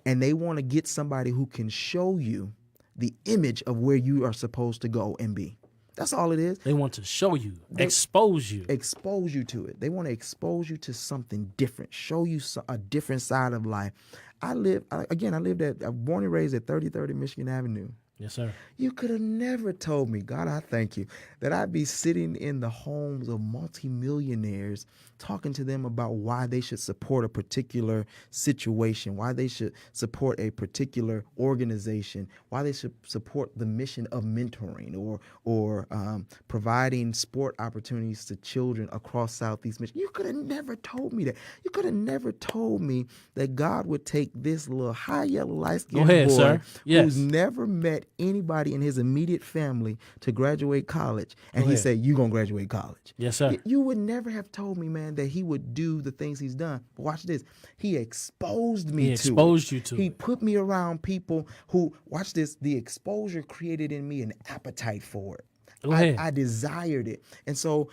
S3: and they want to get somebody who can show you the image of where you are supposed to go and be. That's all it is.
S2: They want to show you, expose you.
S3: Expose you to it. They want to expose you to something different, show you a different side of life. I'm born and raised at 3030 Michigan Avenue.
S2: Yes, sir.
S3: You could have never told me, God, I thank you, that I'd be sitting in the homes of multimillionaires talking to them about why they should support a particular situation, why they should support a particular organization, why they should support the mission of mentoring or providing sport opportunities to children across Southeast Michigan. You could have never told me that. You could have never told me that God would take this little high yellow light-skinned boy
S2: sir. Yes.
S3: who's never met anybody in his immediate family to graduate college, and he said, "You gonna graduate college?"
S2: Yes, sir.
S3: You would never have told me, man, that he would do the things he's done. But watch this. He exposed me to it.
S2: He exposed you to
S3: He
S2: it.
S3: put me around people who, watch this, the exposure created in me an appetite for it.
S2: Go ahead.
S3: I desired it. And so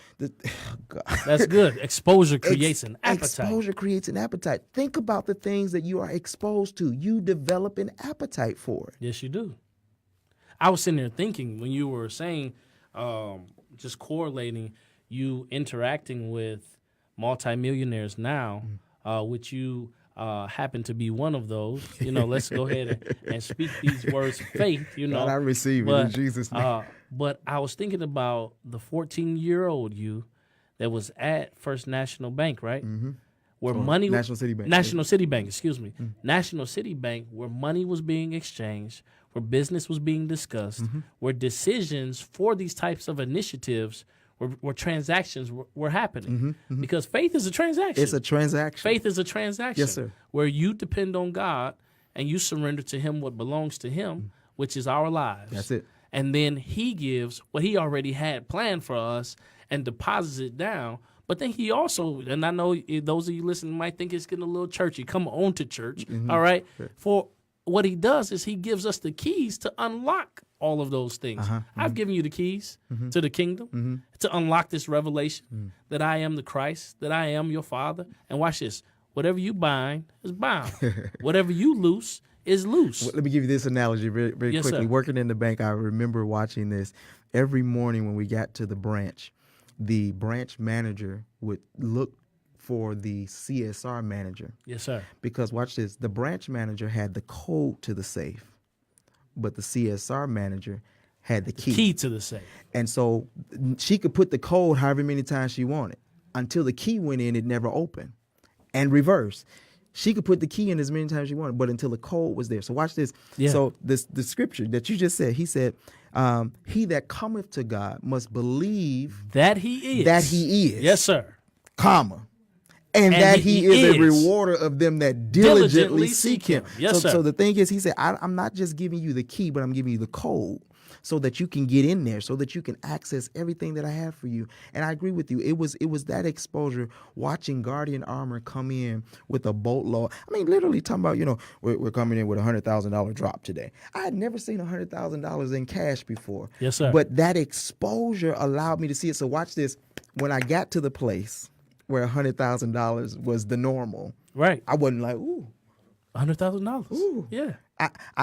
S2: That's good. Exposure creates an appetite.
S3: Exposure creates an appetite. Think about the things that you are exposed to. You develop an appetite for it.
S2: Yes, you do. I was sitting there thinking when you were saying, just correlating you interacting with multimillionaires now, which you happen to be one of those. Let's go ahead and speak these words of faith.
S3: God, I receive it in Jesus' name.
S2: But I was thinking about the 14-year-old you that was at First National Bank, right? Mm-hmm. Where money
S3: National City Bank.
S2: National City Bank, excuse me. National City Bank, where money was being exchanged, where business was being discussed, where decisions for these types of initiatives where transactions were happening. Because faith is a transaction.
S3: It's a transaction.
S2: Faith is a transaction.
S3: Yes, sir.
S2: Where you depend on God and you surrender to him what belongs to him, which is our lives.
S3: That's it.
S2: And then he gives what he already had planned for us and deposits it down. But then he also, and I know those of you listening might think it's getting a little churchy. Come on to church, all right? Sure. For what he does is he gives us the keys to unlock all of those things. I've given you the keys to the kingdom to unlock this revelation that I am the Christ, that I am your Father. And watch this. Whatever you bind is bound. Whatever you loose is loose.
S3: Well, let me give you this analogy very, very
S2: Yes,
S3: quickly.
S2: sir.
S3: Working in the bank, I remember watching this. Every morning when we got to the branch manager would look for the CSR manager.
S2: Yes, sir.
S3: Because watch this, the branch manager had the code to the safe, but the CSR manager had the key
S2: to the safe.
S3: And so she could put the code however many times she wanted. Until the key went in, it never opened. And reverse. She could put the key in as many times as she wanted, but until the code was there. So watch this.
S2: Yeah.
S3: So the scripture that you just said, he said, he that cometh to God must believe
S2: that he is.
S3: That he is.
S2: Yes, sir.
S3: Comma. And that he is a rewarder of them that diligently seek him.
S2: Yes, sir.
S3: So the thing is, he said, I'm not just giving you the key, but I'm giving you the code so that you can get in there, so that you can access everything that I have for you. And I agree with you. It was that exposure, watching Guardian Armor come in with a boatload. I mean, literally talking about, we're coming in with a $100,000 drop today. I had never seen $100,000 in cash before.
S2: Yes, sir.
S3: But that exposure allowed me to see it. So watch this. When I got to the place where $100,000 was the normal,
S2: right,
S3: I wasn't like, ooh,
S2: $100,000.
S3: Ooh.
S2: Yeah.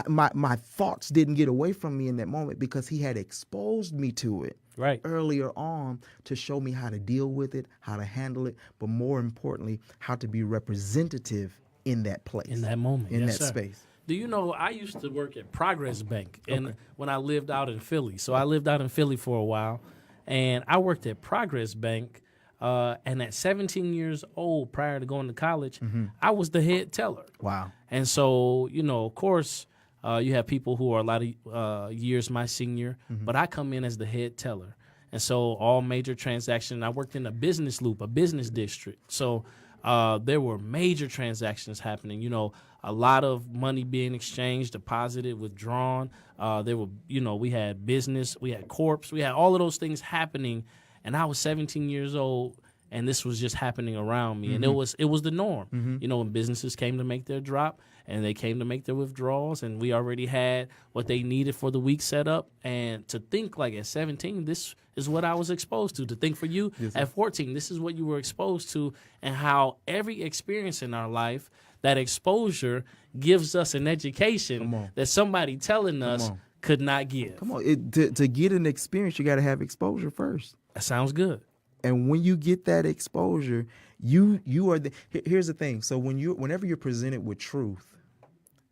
S3: My thoughts didn't get away from me in that moment because he had exposed me to it earlier on to show me how to deal with it, how to handle it, but more importantly, how to be representative in that place,
S2: in that moment,
S3: in
S2: yes,
S3: that
S2: sir.
S3: space.
S2: Do you know, I used to work at Progress Bank and when I lived out in Philly. So I lived out in Philly for a while, and I worked at Progress Bank. And at 17 years old, prior to going to college, I was the head teller.
S3: Wow.
S2: And so, of course, you have people who are a lot of years my senior, but I come in as the head teller. And so all major transactions, I worked in a business loop, a business district. So there were major transactions happening. A lot of money being exchanged, deposited, withdrawn. There were, we had business, we had corps, we had all of those things happening. And I was 17 years old, and this was just happening around me. And it was the norm. When businesses came to make their drop and they came to make their withdrawals, and we already had what they needed for the week set up. And to think like at 17, this is what I was exposed to. To think for you at 14, this is what you were exposed to, and how every experience in our life, that exposure gives us an education that somebody telling us could not give.
S3: Come on, to get an experience, you got to have exposure first.
S2: That sounds good.
S3: And when you get that exposure, you are here's the thing. So whenever you're presented with truth,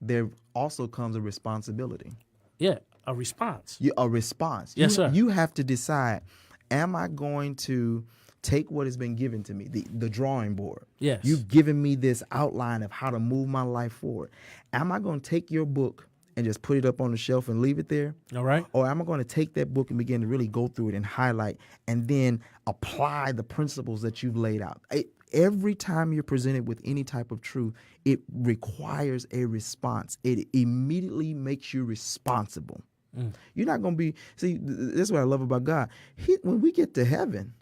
S3: there also comes a responsibility.
S2: Yeah, a response.
S3: A response.
S2: Yes, sir.
S3: You have to decide, am I going to take what has been given to me, the drawing board?
S2: Yes.
S3: You've given me this outline of how to move my life forward. Am I going to take your book and just put it up on the shelf and leave it there?
S2: All right.
S3: Or am I going to take that book and begin to really go through it and highlight and then apply the principles that you've laid out? Every time you're presented with any type of truth, it requires a response. It immediately makes you responsible. You're not going to be, this is what I love about God. When we get to heaven,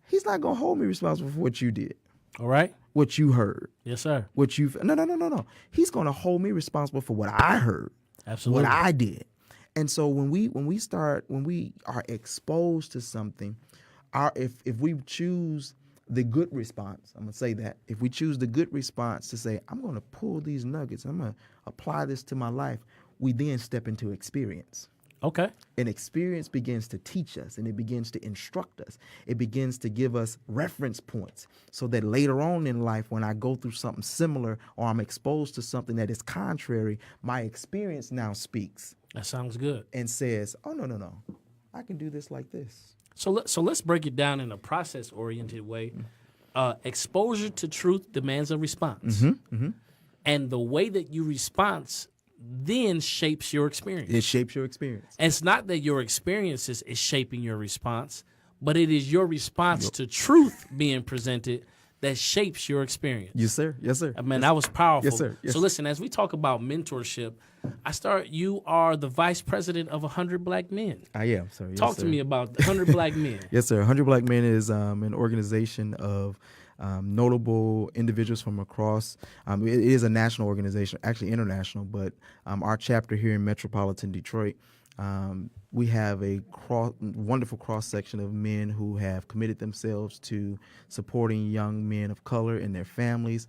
S3: he's not going to hold me responsible for what you did.
S2: All right.
S3: What you heard.
S2: Yes, sir.
S3: No. He's going to hold me responsible for what I heard.
S2: Absolutely.
S3: What I did. And so when we are exposed to something, if we choose the good response, I'm going to say that, if we choose the good response to say, I'm going to pull these nuggets, I'm going to apply this to my life, we then step into experience.
S2: Okay.
S3: And experience begins to teach us, and it begins to instruct us. It begins to give us reference points so that later on in life, when I go through something similar or I'm exposed to something that is contrary, my experience now speaks.
S2: That sounds good.
S3: And says, oh, no. I can do this like this.
S2: So let's break it down in a process-oriented way. Exposure to truth demands a response. And the way that you respond then shapes your experience.
S3: It shapes your experience.
S2: And it's not that your experiences is shaping your response, but it is your response to truth being presented that shapes your experience.
S3: Yes, sir. Yes, sir.
S2: I mean, that was powerful.
S3: Yes, sir. Yes.
S2: So listen, as we talk about mentorship, you are the vice president of 100 Black Men.
S3: I am, sir. Yes,
S2: Talk
S3: sir.
S2: to me about 100 Black Men.
S3: Yes, sir. 100 Black Men is an organization of notable individuals from across. It is a national organization, actually international, but our chapter here in metropolitan Detroit, we have a wonderful cross-section of men who have committed themselves to supporting young men of color and their families.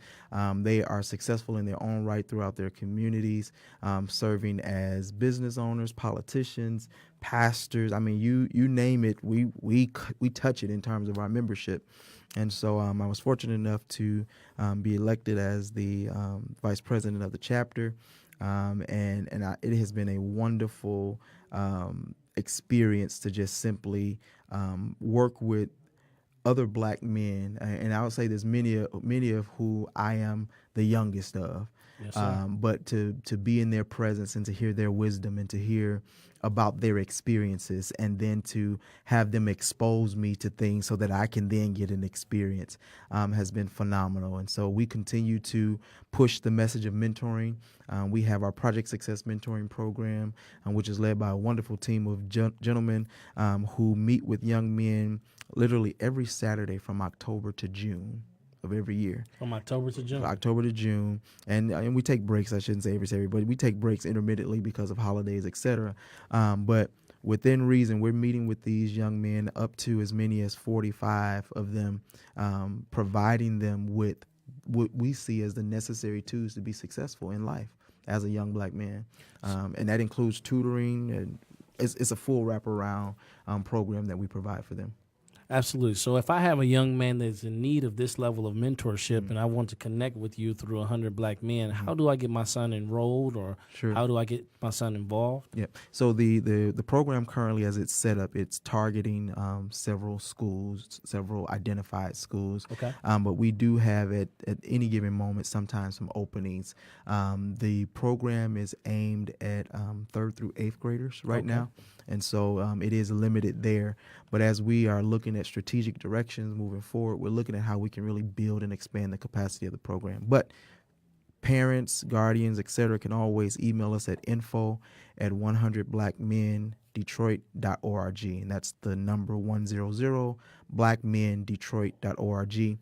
S3: They are successful in their own right throughout their communities, serving as business owners, politicians, pastors. I mean, you name it, we touch it in terms of our membership. And so I was fortunate enough to be elected as the vice president of the chapter. It has been a wonderful experience to just simply work with other Black men, and I would say there's many of who I am the youngest of.
S2: Yes, sir.
S3: But to be in their presence and to hear their wisdom and to hear about their experiences and then to have them expose me to things so that I can then get an experience has been phenomenal. And so we continue to push the message of mentoring. We have our Project Success Mentoring Program, which is led by a wonderful team of gentlemen who meet with young men literally every Saturday from October to June of every year.
S2: From October to June.
S3: October to June. And we take breaks, I shouldn't say every Saturday, but we take breaks intermittently because of holidays, et cetera. But within reason, we're meeting with these young men, up to as many as 45 of them, providing them with what we see as the necessary tools to be successful in life as a young Black man. And that includes tutoring, and it's a full wraparound program that we provide for them.
S2: Absolutely. So if I have a young man that's in need of this level of mentorship and I want to connect with you through 100 Black Men, how do I get my son enrolled, or
S3: Sure.
S2: how do I get my son involved?
S3: Yeah. So the program currently, as it's set up, it's targeting several schools, several identified schools.
S2: Okay.
S3: But we do have at any given moment sometimes some openings. The program is aimed at 3rd through 8th graders right
S2: Okay.
S3: now. And so it is limited there. But as we are looking at strategic directions moving forward. We're looking at how we can really build and expand the capacity of the program. But parents, guardians, etc., can always email us at info@100blackmendetroit.org, and that's the number 100blackmendetroit.org.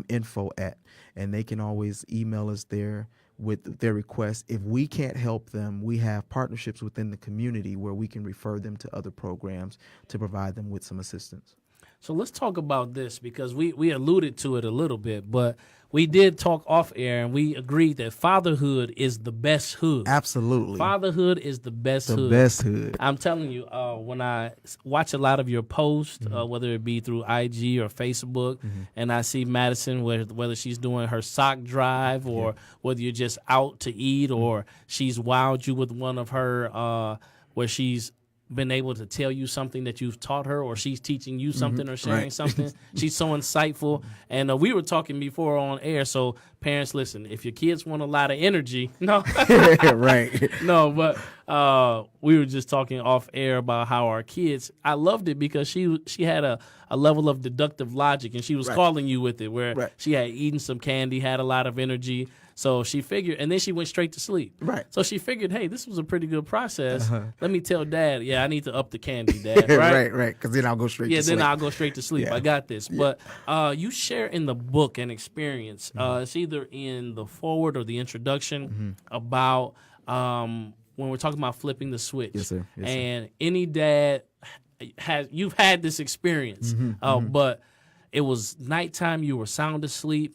S3: Info at, and they can always email us there with their requests. If we can't help them, we have partnerships within the community where we can refer them to other programs to provide them with some assistance.
S2: So let's talk about this, because we alluded to it a little bit, but we did talk off air and we agreed that fatherhood is the best hood.
S3: Absolutely.
S2: Fatherhood is the best hood.
S3: The best hood.
S2: I'm telling you, when I watch a lot of your posts, whether it be through IG or Facebook, and I see Madison, whether she's doing her sock drive or whether you're just out to eat or she's wowed you with one of her where she's been able to tell you something that you've taught her, or she's teaching you something or sharing something. She's so insightful. And we were talking before on air. So parents, listen, if your kids want a lot of energy, no,
S3: Right.
S2: no, but we were just talking off air about how our kids, I loved it because she had a level of deductive logic, and she was calling you with it, where she had eaten some candy, had a lot of energy. So she figured, and then she went straight to sleep.
S3: Right.
S2: So she figured, hey, this was a pretty good process. Let me tell Dad, I need to up the candy, Dad. Right?
S3: right. Because then I'll go straight to sleep.
S2: Then I'll go straight to sleep.
S3: Yeah.
S2: I got this. But you share in the book an experience. It's either in the foreword or the introduction about when we're talking about flipping the switch.
S3: Yes, sir. Yes, sir.
S2: And any dad you've had this experience, but it was nighttime. You were sound asleep.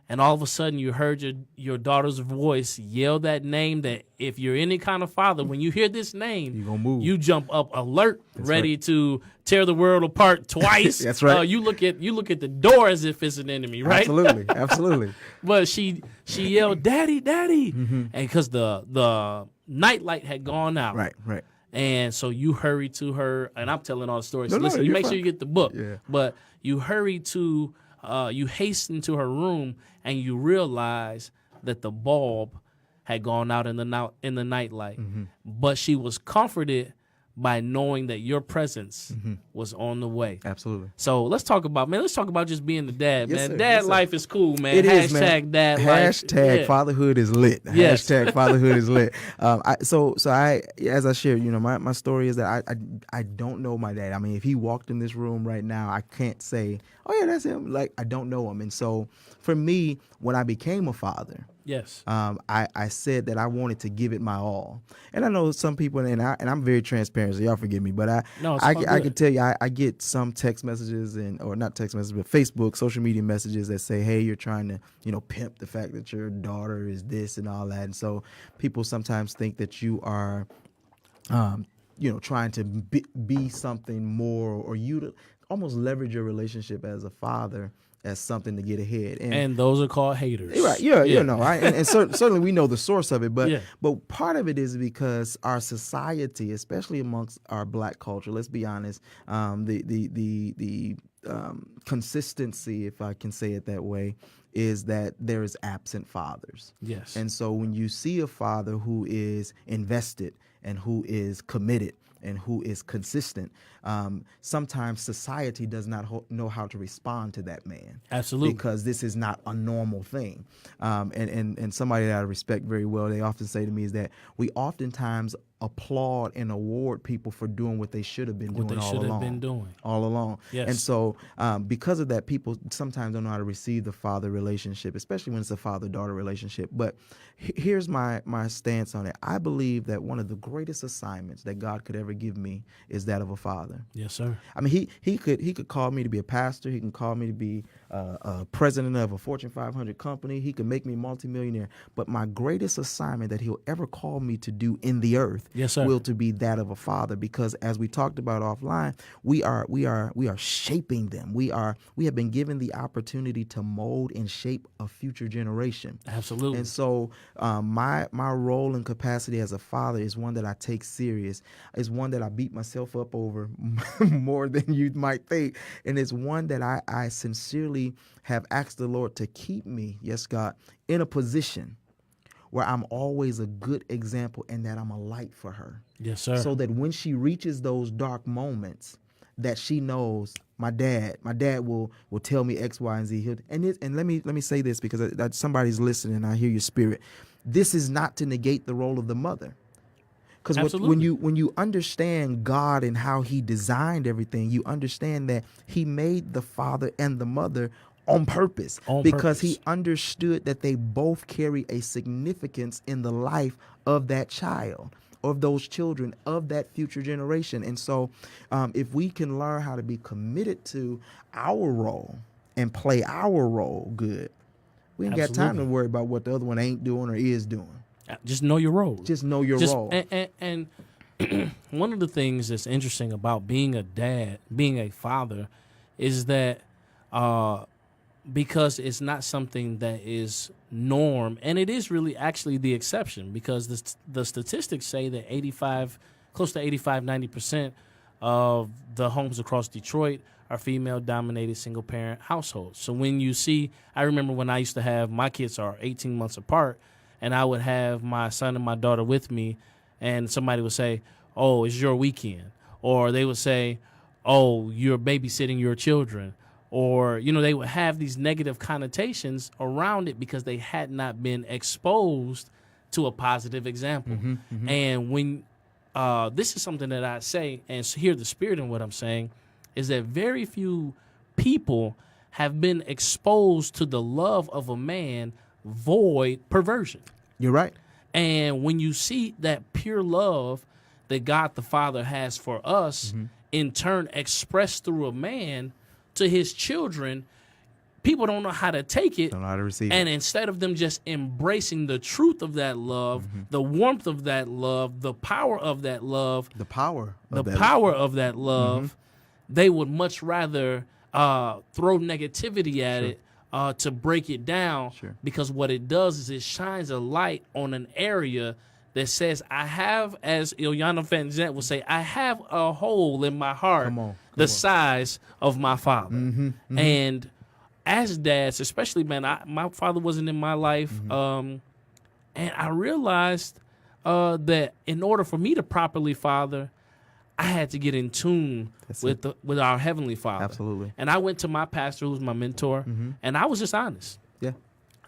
S2: And all of a sudden, you heard your daughter's voice yell that name that if you're any kind of father, when you hear this name,
S3: You're gonna move.
S2: you jump up alert, ready to tear the world apart twice.
S3: That's right.
S2: You look at the door as if it's an enemy, right?
S3: Absolutely. Absolutely.
S2: But she yelled, "Daddy, Daddy," and because the nightlight had gone out.
S3: Right.
S2: And so you hurry to her, and I'm telling all the stories.
S3: No,
S2: So listen, you
S3: you're
S2: make sure
S3: fine.
S2: you get the book.
S3: Yeah.
S2: But you hurry to, you hasten to her room, and you realize that the bulb had gone out in the nightlight. But she was comforted by knowing that your presence was on the way.
S3: Absolutely.
S2: So let's talk about just being the dad,
S3: Yes,
S2: man.
S3: sir.
S2: Dad
S3: Yes, sir.
S2: life is cool, man.
S3: It is, man.
S2: Hashtag dad life.
S3: Hashtag fatherhood is lit.
S2: Yes.
S3: Hashtag fatherhood is lit. So I, as I shared, my story is that I don't know my dad. I mean, if he walked in this room right now, I can't say, oh yeah, that's him. Like, I don't know him. And so for me, when I became a father,
S2: Yes.
S3: I said that I wanted to give it my all. And I know some people, and I'm very transparent, so y'all forgive me, but I can tell you, I get some text messages or not text messages, but Facebook, social media messages that say, hey, you're trying to, pimp the fact that your daughter is this and all that. And so people sometimes think that you are, trying to be something more, or you to almost leverage your relationship as a father as something to get ahead.
S2: And those are called haters.
S3: Right. Yeah. And certainly we know the source of it, but part of it is because our society, especially amongst our Black culture, let's be honest, the consistency, if I can say it that way, is that there is absent fathers.
S2: Yes.
S3: And so when you see a father who is invested and who is committed and who is consistent, sometimes society does not know how to respond to that man.
S2: Absolutely.
S3: Because this is not a normal thing. And somebody that I respect very well, they often say to me is that we oftentimes applaud and award people for doing what they should have been doing all along.
S2: Yes.
S3: And so because of that, people sometimes don't know how to receive the father relationship, especially when it's a father-daughter relationship. But here's my stance on it. I believe that one of the greatest assignments that God could ever give me is that of a father.
S2: Yes, sir.
S3: I mean, he could call me to be a pastor. He can call me to be a president of a Fortune 500 company. He could make me multimillionaire. But my greatest assignment that he'll ever call me to do in the earth,
S2: yes, sir,
S3: will to be that of a father. Because as we talked about offline, we are shaping them. We have been given the opportunity to mold and shape a future generation.
S2: Absolutely.
S3: And so my role and capacity as a father is one that I take serious. It's one that I beat myself up over more than you might think. And it's one that I sincerely have asked the Lord to keep me, yes, God, in a position where I'm always a good example and that I'm a light for her.
S2: Yes, sir.
S3: So that when she reaches those dark moments, that she knows my dad will tell me X, Y, and Z. And let me say this, because that somebody's listening. I hear your spirit. This is not to negate the role of the mother. Because when you understand God and how he designed everything, you understand that he made the father and the mother on purpose, because he understood that they both carry a significance in the life of that child, of those children, of that future generation. And so if we can learn how to be committed to our role and play our role good, we ain't got time to worry about what the other one ain't doing or is doing.
S2: Just know your role.
S3: Just know your role.
S2: And one of the things that's interesting about being a dad, being a father, is that because it's not something that is norm, and it is really actually the exception, because the statistics say that close to 90% of the homes across Detroit are female-dominated single-parent households. So when you see, I remember when I used to have, my kids are 18 months apart, and I would have my son and my daughter with me, and somebody would say, oh, it's your weekend. Or they would say, oh, you're babysitting your children. Or, they would have these negative connotations around it because they had not been exposed to a positive example. And when this is something that I say, and hear the spirit in what I'm saying, is that very few people have been exposed to the love of a man void perversion.
S3: You're right.
S2: And when you see that pure love that God the Father has for us, in turn expressed through a man to his children, people don't know how to take it.
S3: Don't know how to receive
S2: and
S3: it.
S2: Instead of them just embracing the truth of that love, the warmth of that love, the power of that love, of that love, they would much rather throw negativity at it, to break it down, because what it does is it shines a light on an area that says, I have, as Ilyana Van Zant would say, I have a hole in my heart the size of my father. And as dads, especially, man, my father wasn't in my life, and I realized that in order for me to properly father, I had to get in tune with our Heavenly Father.
S3: Absolutely.
S2: And I went to my pastor, who was my mentor, and I was just honest.
S3: Yeah.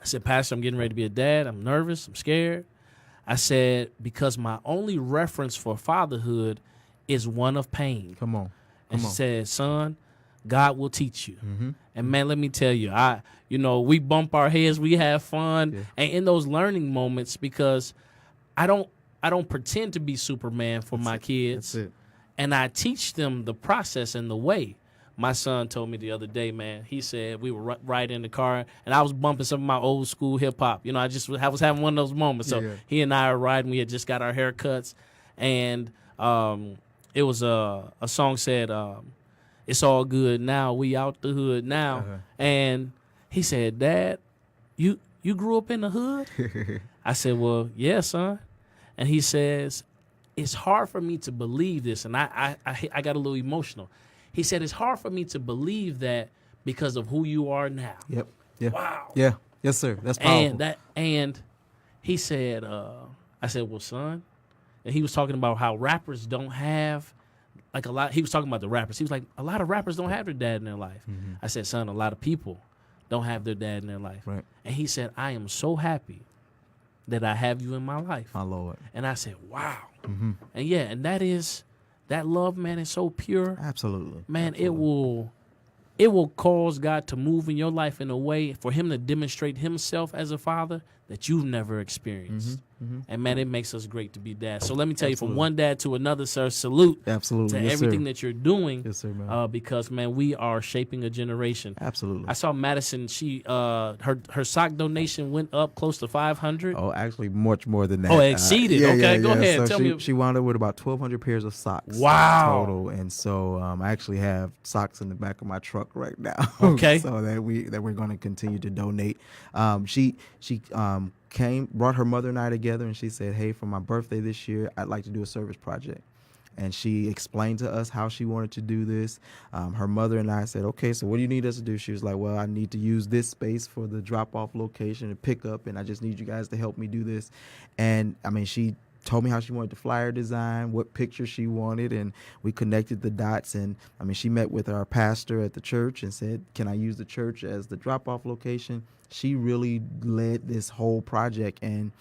S2: I said, Pastor, I'm getting ready to be a dad. I'm nervous. I'm scared. I said, because my only reference for fatherhood is one of pain.
S3: Come on.
S2: And she said, son, God will teach you. And man, let me tell you, we bump our heads, we have fun, and in those learning moments, because I don't pretend to be Superman for my kids.
S3: That's it.
S2: And I teach them the process and the way. My son told me the other day, man, he said we were riding in the car, and I was bumping some of my old school hip hop. I was having one of those moments. So he and I are riding. We had just got our haircuts, and it was a song said, it's all good now. We out the hood now. And he said, Dad, you grew up in the hood? I said, well, yeah, son. And he says, it's hard for me to believe this. And I got a little emotional. He said, it's hard for me to believe that because of who you are now.
S3: Yep. Yeah.
S2: Wow.
S3: Yeah. Yes, sir. That's powerful.
S2: And he said, I said, well, son, and he was talking about how rappers don't have like a lot. He was talking about the rappers. He was like, a lot of rappers don't have their dad in their life. I said, son, a lot of people don't have their dad in their life.
S3: Right.
S2: And he said, I am so happy that I have you in my life.
S3: My Lord.
S2: And I said, wow. And yeah, and that love, man, is so pure.
S3: Absolutely.
S2: Man,
S3: Absolutely.
S2: it will cause God to move in your life in a way for him to demonstrate himself as a father that you've never experienced. And man, it makes us great to be dads. So let me tell you, from one dad to another, sir, salute
S3: Absolutely.
S2: to
S3: Yes,
S2: everything
S3: sir.
S2: that you're doing.
S3: Yes, sir, man.
S2: Because man, we are shaping a generation.
S3: Absolutely.
S2: I saw Madison, she her sock donation went up close to 500.
S3: Oh, actually, much more than that.
S2: Oh, it exceeded. Go ahead.
S3: So
S2: Tell
S3: she,
S2: me.
S3: she wound up with about 1,200 pairs of socks.
S2: Wow.
S3: Total, and so I actually have socks in the back of my truck right now.
S2: Okay.
S3: So that we're going to continue to donate. She brought her mother and I together, and she said, "Hey, for my birthday this year, I'd like to do a service project." And she explained to us how she wanted to do this. Her mother and I said, okay, so what do you need us to do? She was like, well, I need to use this space for the drop-off location and pick up, and I just need you guys to help me do this. And, I mean, she told me how she wanted the flyer design, what picture she wanted, and we connected the dots. And I mean, she met with our pastor at the church and said, "Can I use the church as the drop-off location?" She really led this whole project, and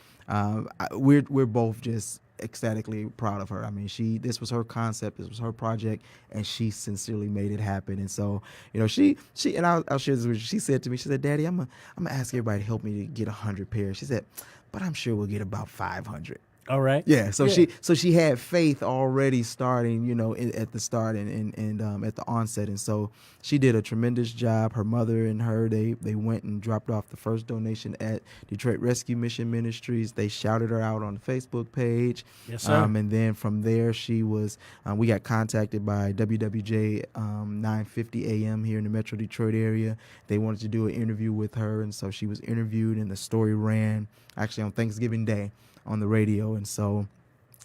S3: we're both just ecstatically proud of her. I mean, this was her concept, this was her project, and she sincerely made it happen. And so, you know, she and I'll share this with you. She said to me, she said, "Daddy, I'm gonna ask everybody to help me to get 100 pairs." She said, "But I'm sure we'll get about 500."
S2: All right.
S3: Yeah, so she had faith already starting, you know, at the start and at the onset, and so she did a tremendous job. Her mother and her, they went and dropped off the first donation at Detroit Rescue Mission Ministries. They shouted her out on the Facebook page.
S2: Yes, sir.
S3: And then from there, she was. We got contacted by WWJ 950 AM here in the Metro Detroit area. They wanted to do an interview with her, and so she was interviewed, and the story ran actually on Thanksgiving Day on the radio. And so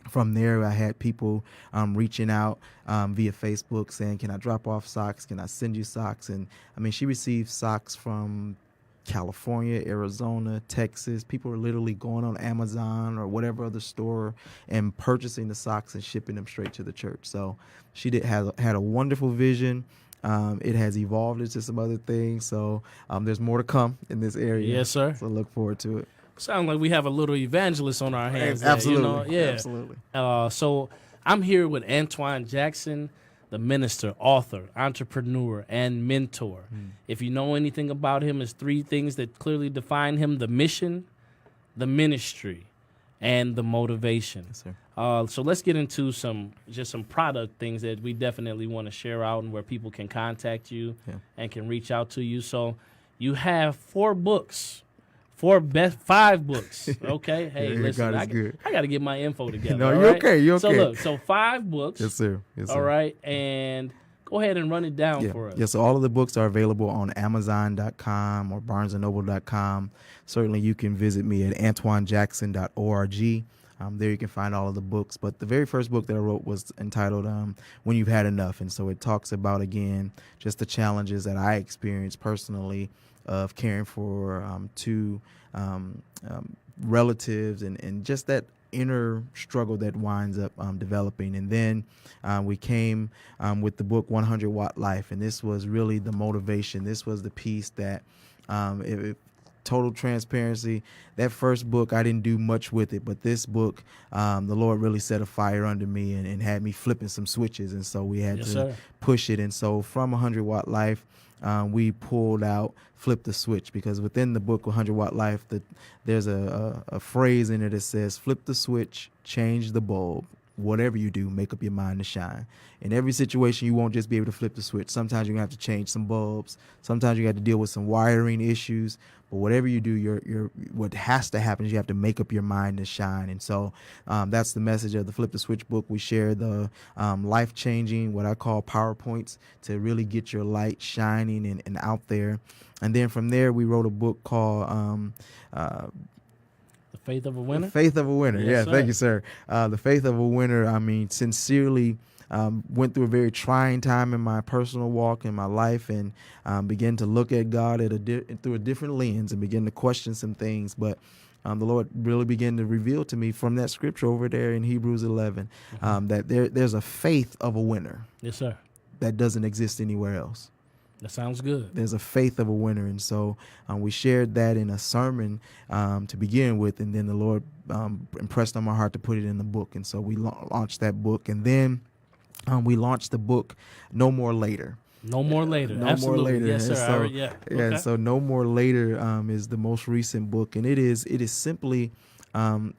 S3: from there, I had people reaching out via Facebook saying, "Can I drop off socks? Can I send you socks?" And I mean, she received socks from California, Arizona, Texas. People are literally going on Amazon or whatever other store and purchasing the socks and shipping them straight to the church. So she had a wonderful vision. It has evolved into some other things. So there's more to come in this area.
S2: Yes, sir.
S3: So look forward to it.
S2: Sound like we have a little evangelist on our hands.
S3: Absolutely.
S2: There, you know? Yeah.
S3: Absolutely.
S2: So I'm here with Antoine Jackson, the minister, author, entrepreneur, and mentor. If you know anything about him, there's three things that clearly define him: the mission, the ministry, and the motivation.
S3: Yes, sir.
S2: So let's get into some product things that we definitely want to share out and where people can contact you and can reach out to you. So you have 4 books. 5 books. Okay. Hey,
S3: Yeah,
S2: listen,
S3: God is good.
S2: I got to get my info together.
S3: No,
S2: all
S3: you're
S2: right?
S3: okay. You're
S2: So
S3: okay.
S2: look, 5 books.
S3: Yes, sir. Yes, sir.
S2: All right. And go ahead and run it down for us.
S3: Yeah, so all of the books are available on Amazon.com or BarnesandNoble.com. Certainly you can visit me at AntoineJackson.org. There you can find all of the books. But the very first book that I wrote was entitled When You've Had Enough. And so it talks about, again, just the challenges that I experienced personally of caring for 2 relatives and just that inner struggle that winds up developing. And then we came with the book 100 Watt Life. And this was really the motivation. This was the piece that total transparency, that first book, I didn't do much with it, but this book, the Lord really set a fire under me and had me flipping some switches. And so we had to push it. And so from 100 Watt Life, we pulled out Flip the Switch, because within the book 100 Watt Life, there's a phrase in it that says, "Flip the switch, change the bulb. Whatever you do, make up your mind to shine." In every situation, you won't just be able to flip the switch. Sometimes you're going to have to change some bulbs. Sometimes you have to deal with some wiring issues. But whatever you do, what has to happen is you have to make up your mind to shine. And so that's the message of the Flip the Switch book. We share the life-changing, what I call PowerPoints, to really get your light shining and out there. And then from there, we wrote a book called
S2: The Faith of a Winner?
S3: The Faith of a Winner.
S2: Yes,
S3: Yeah,
S2: sir.
S3: thank you, sir. The Faith of a Winner, I mean, sincerely went through a very trying time in my personal walk in my life, and began to look at God through a different lens and begin to question some things. But the Lord really began to reveal to me from that scripture over there in Hebrews 11 that there's a faith of a winner
S2: Yes, sir.
S3: that doesn't exist anywhere else.
S2: That sounds good.
S3: There's a faith of a winner. And so we shared that in a sermon to begin with, and then the Lord impressed on my heart to put it in the book. And so we launched that book, and then we launched the book No More Later.
S2: No More Later.
S3: No
S2: Absolutely.
S3: More Later.
S2: Yes, sir.
S3: And so,
S2: Yeah.
S3: Yeah.
S2: Okay.
S3: So No More Later is the most recent book, and it is simply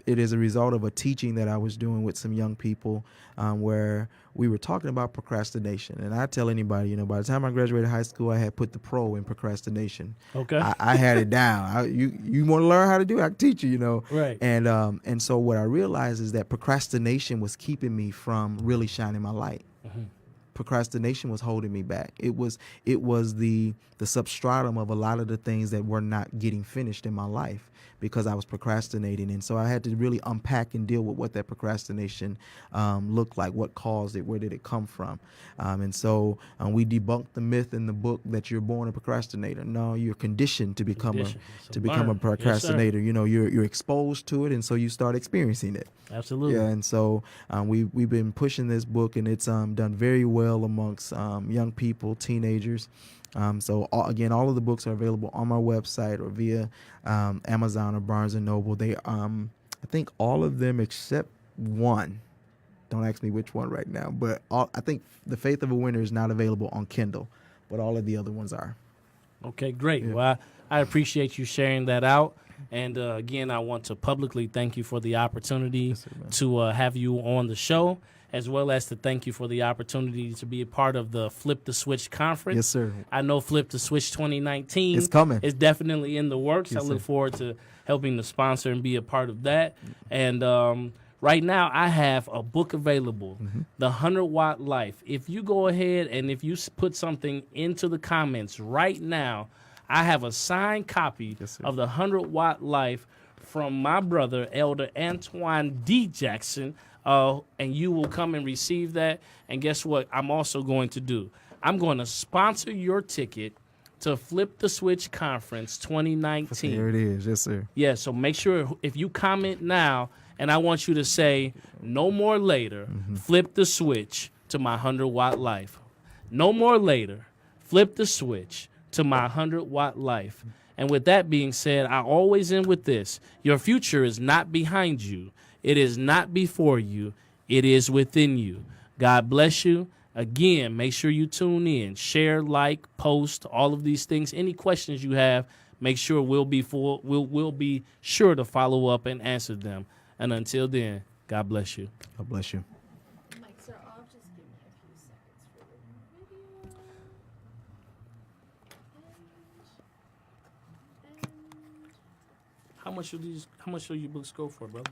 S3: it is a result of a teaching that I was doing with some young people where we were talking about procrastination. And I tell anybody, by the time I graduated high school, I had put the pro in procrastination.
S2: Okay.
S3: I had it down. You want to learn how to do it, I can teach you,
S2: Right.
S3: And so what I realized is that procrastination was keeping me from really shining my light. procrastination was holding me back. It was the substratum of a lot of the things that were not getting finished in my life because I was procrastinating. And so I had to really unpack and deal with what that procrastination looked like, what caused it, where did it come from. And so we debunked the myth in the book that you're born a procrastinator. No, you're conditioned to become a procrastinator. You know, you're exposed to it, and so you start experiencing it.
S2: Absolutely.
S3: Yeah, and so we've been pushing this book, and it's done very well amongst young people, teenagers. So all of the books are available on my website or via Amazon or Barnes and Noble. They I think all of them except one. Don't ask me which one right now, but I think The Faith of a Winner is not available on Kindle, but all of the other ones are.
S2: Okay, great.
S3: Yeah.
S2: Well, I appreciate you sharing that out. And again, I want to publicly thank you for the opportunity to have you on the show, as well as to thank you for the opportunity to be a part of the Flip the Switch conference.
S3: Yes, sir.
S2: I know Flip the Switch 2019
S3: It's coming.
S2: is definitely in the works.
S3: Yes,
S2: I look
S3: sir.
S2: forward to helping to sponsor and be a part of that. And right now, I have a book available, The 100-Watt Life. If you go ahead and if you put something into the comments right now, I have a signed copy
S3: Yes, sir.
S2: of The 100-Watt Life from my brother, Elder Antoine D. Jackson, and you will come and receive that. And guess what I'm also going to do? I'm going to sponsor your ticket to Flip the Switch Conference 2019.
S3: There it is. Yes, sir.
S2: Yeah, so make sure if you comment now, and I want you to say, no more later, flip the switch to my 100-watt life. No more later, flip the switch to my 100-watt life. And with that being said, I always end with this. Your future is not behind you. It is not before you. It is within you. God bless you. Again, make sure you tune in. Share, like, post, all of these things. Any questions you have, make sure we'll be sure to follow up and answer them. And until then, God bless you.
S3: God bless you.
S1: Mike, sir, I'll just give me a few seconds for the video. And
S2: How much do your books go for, brother?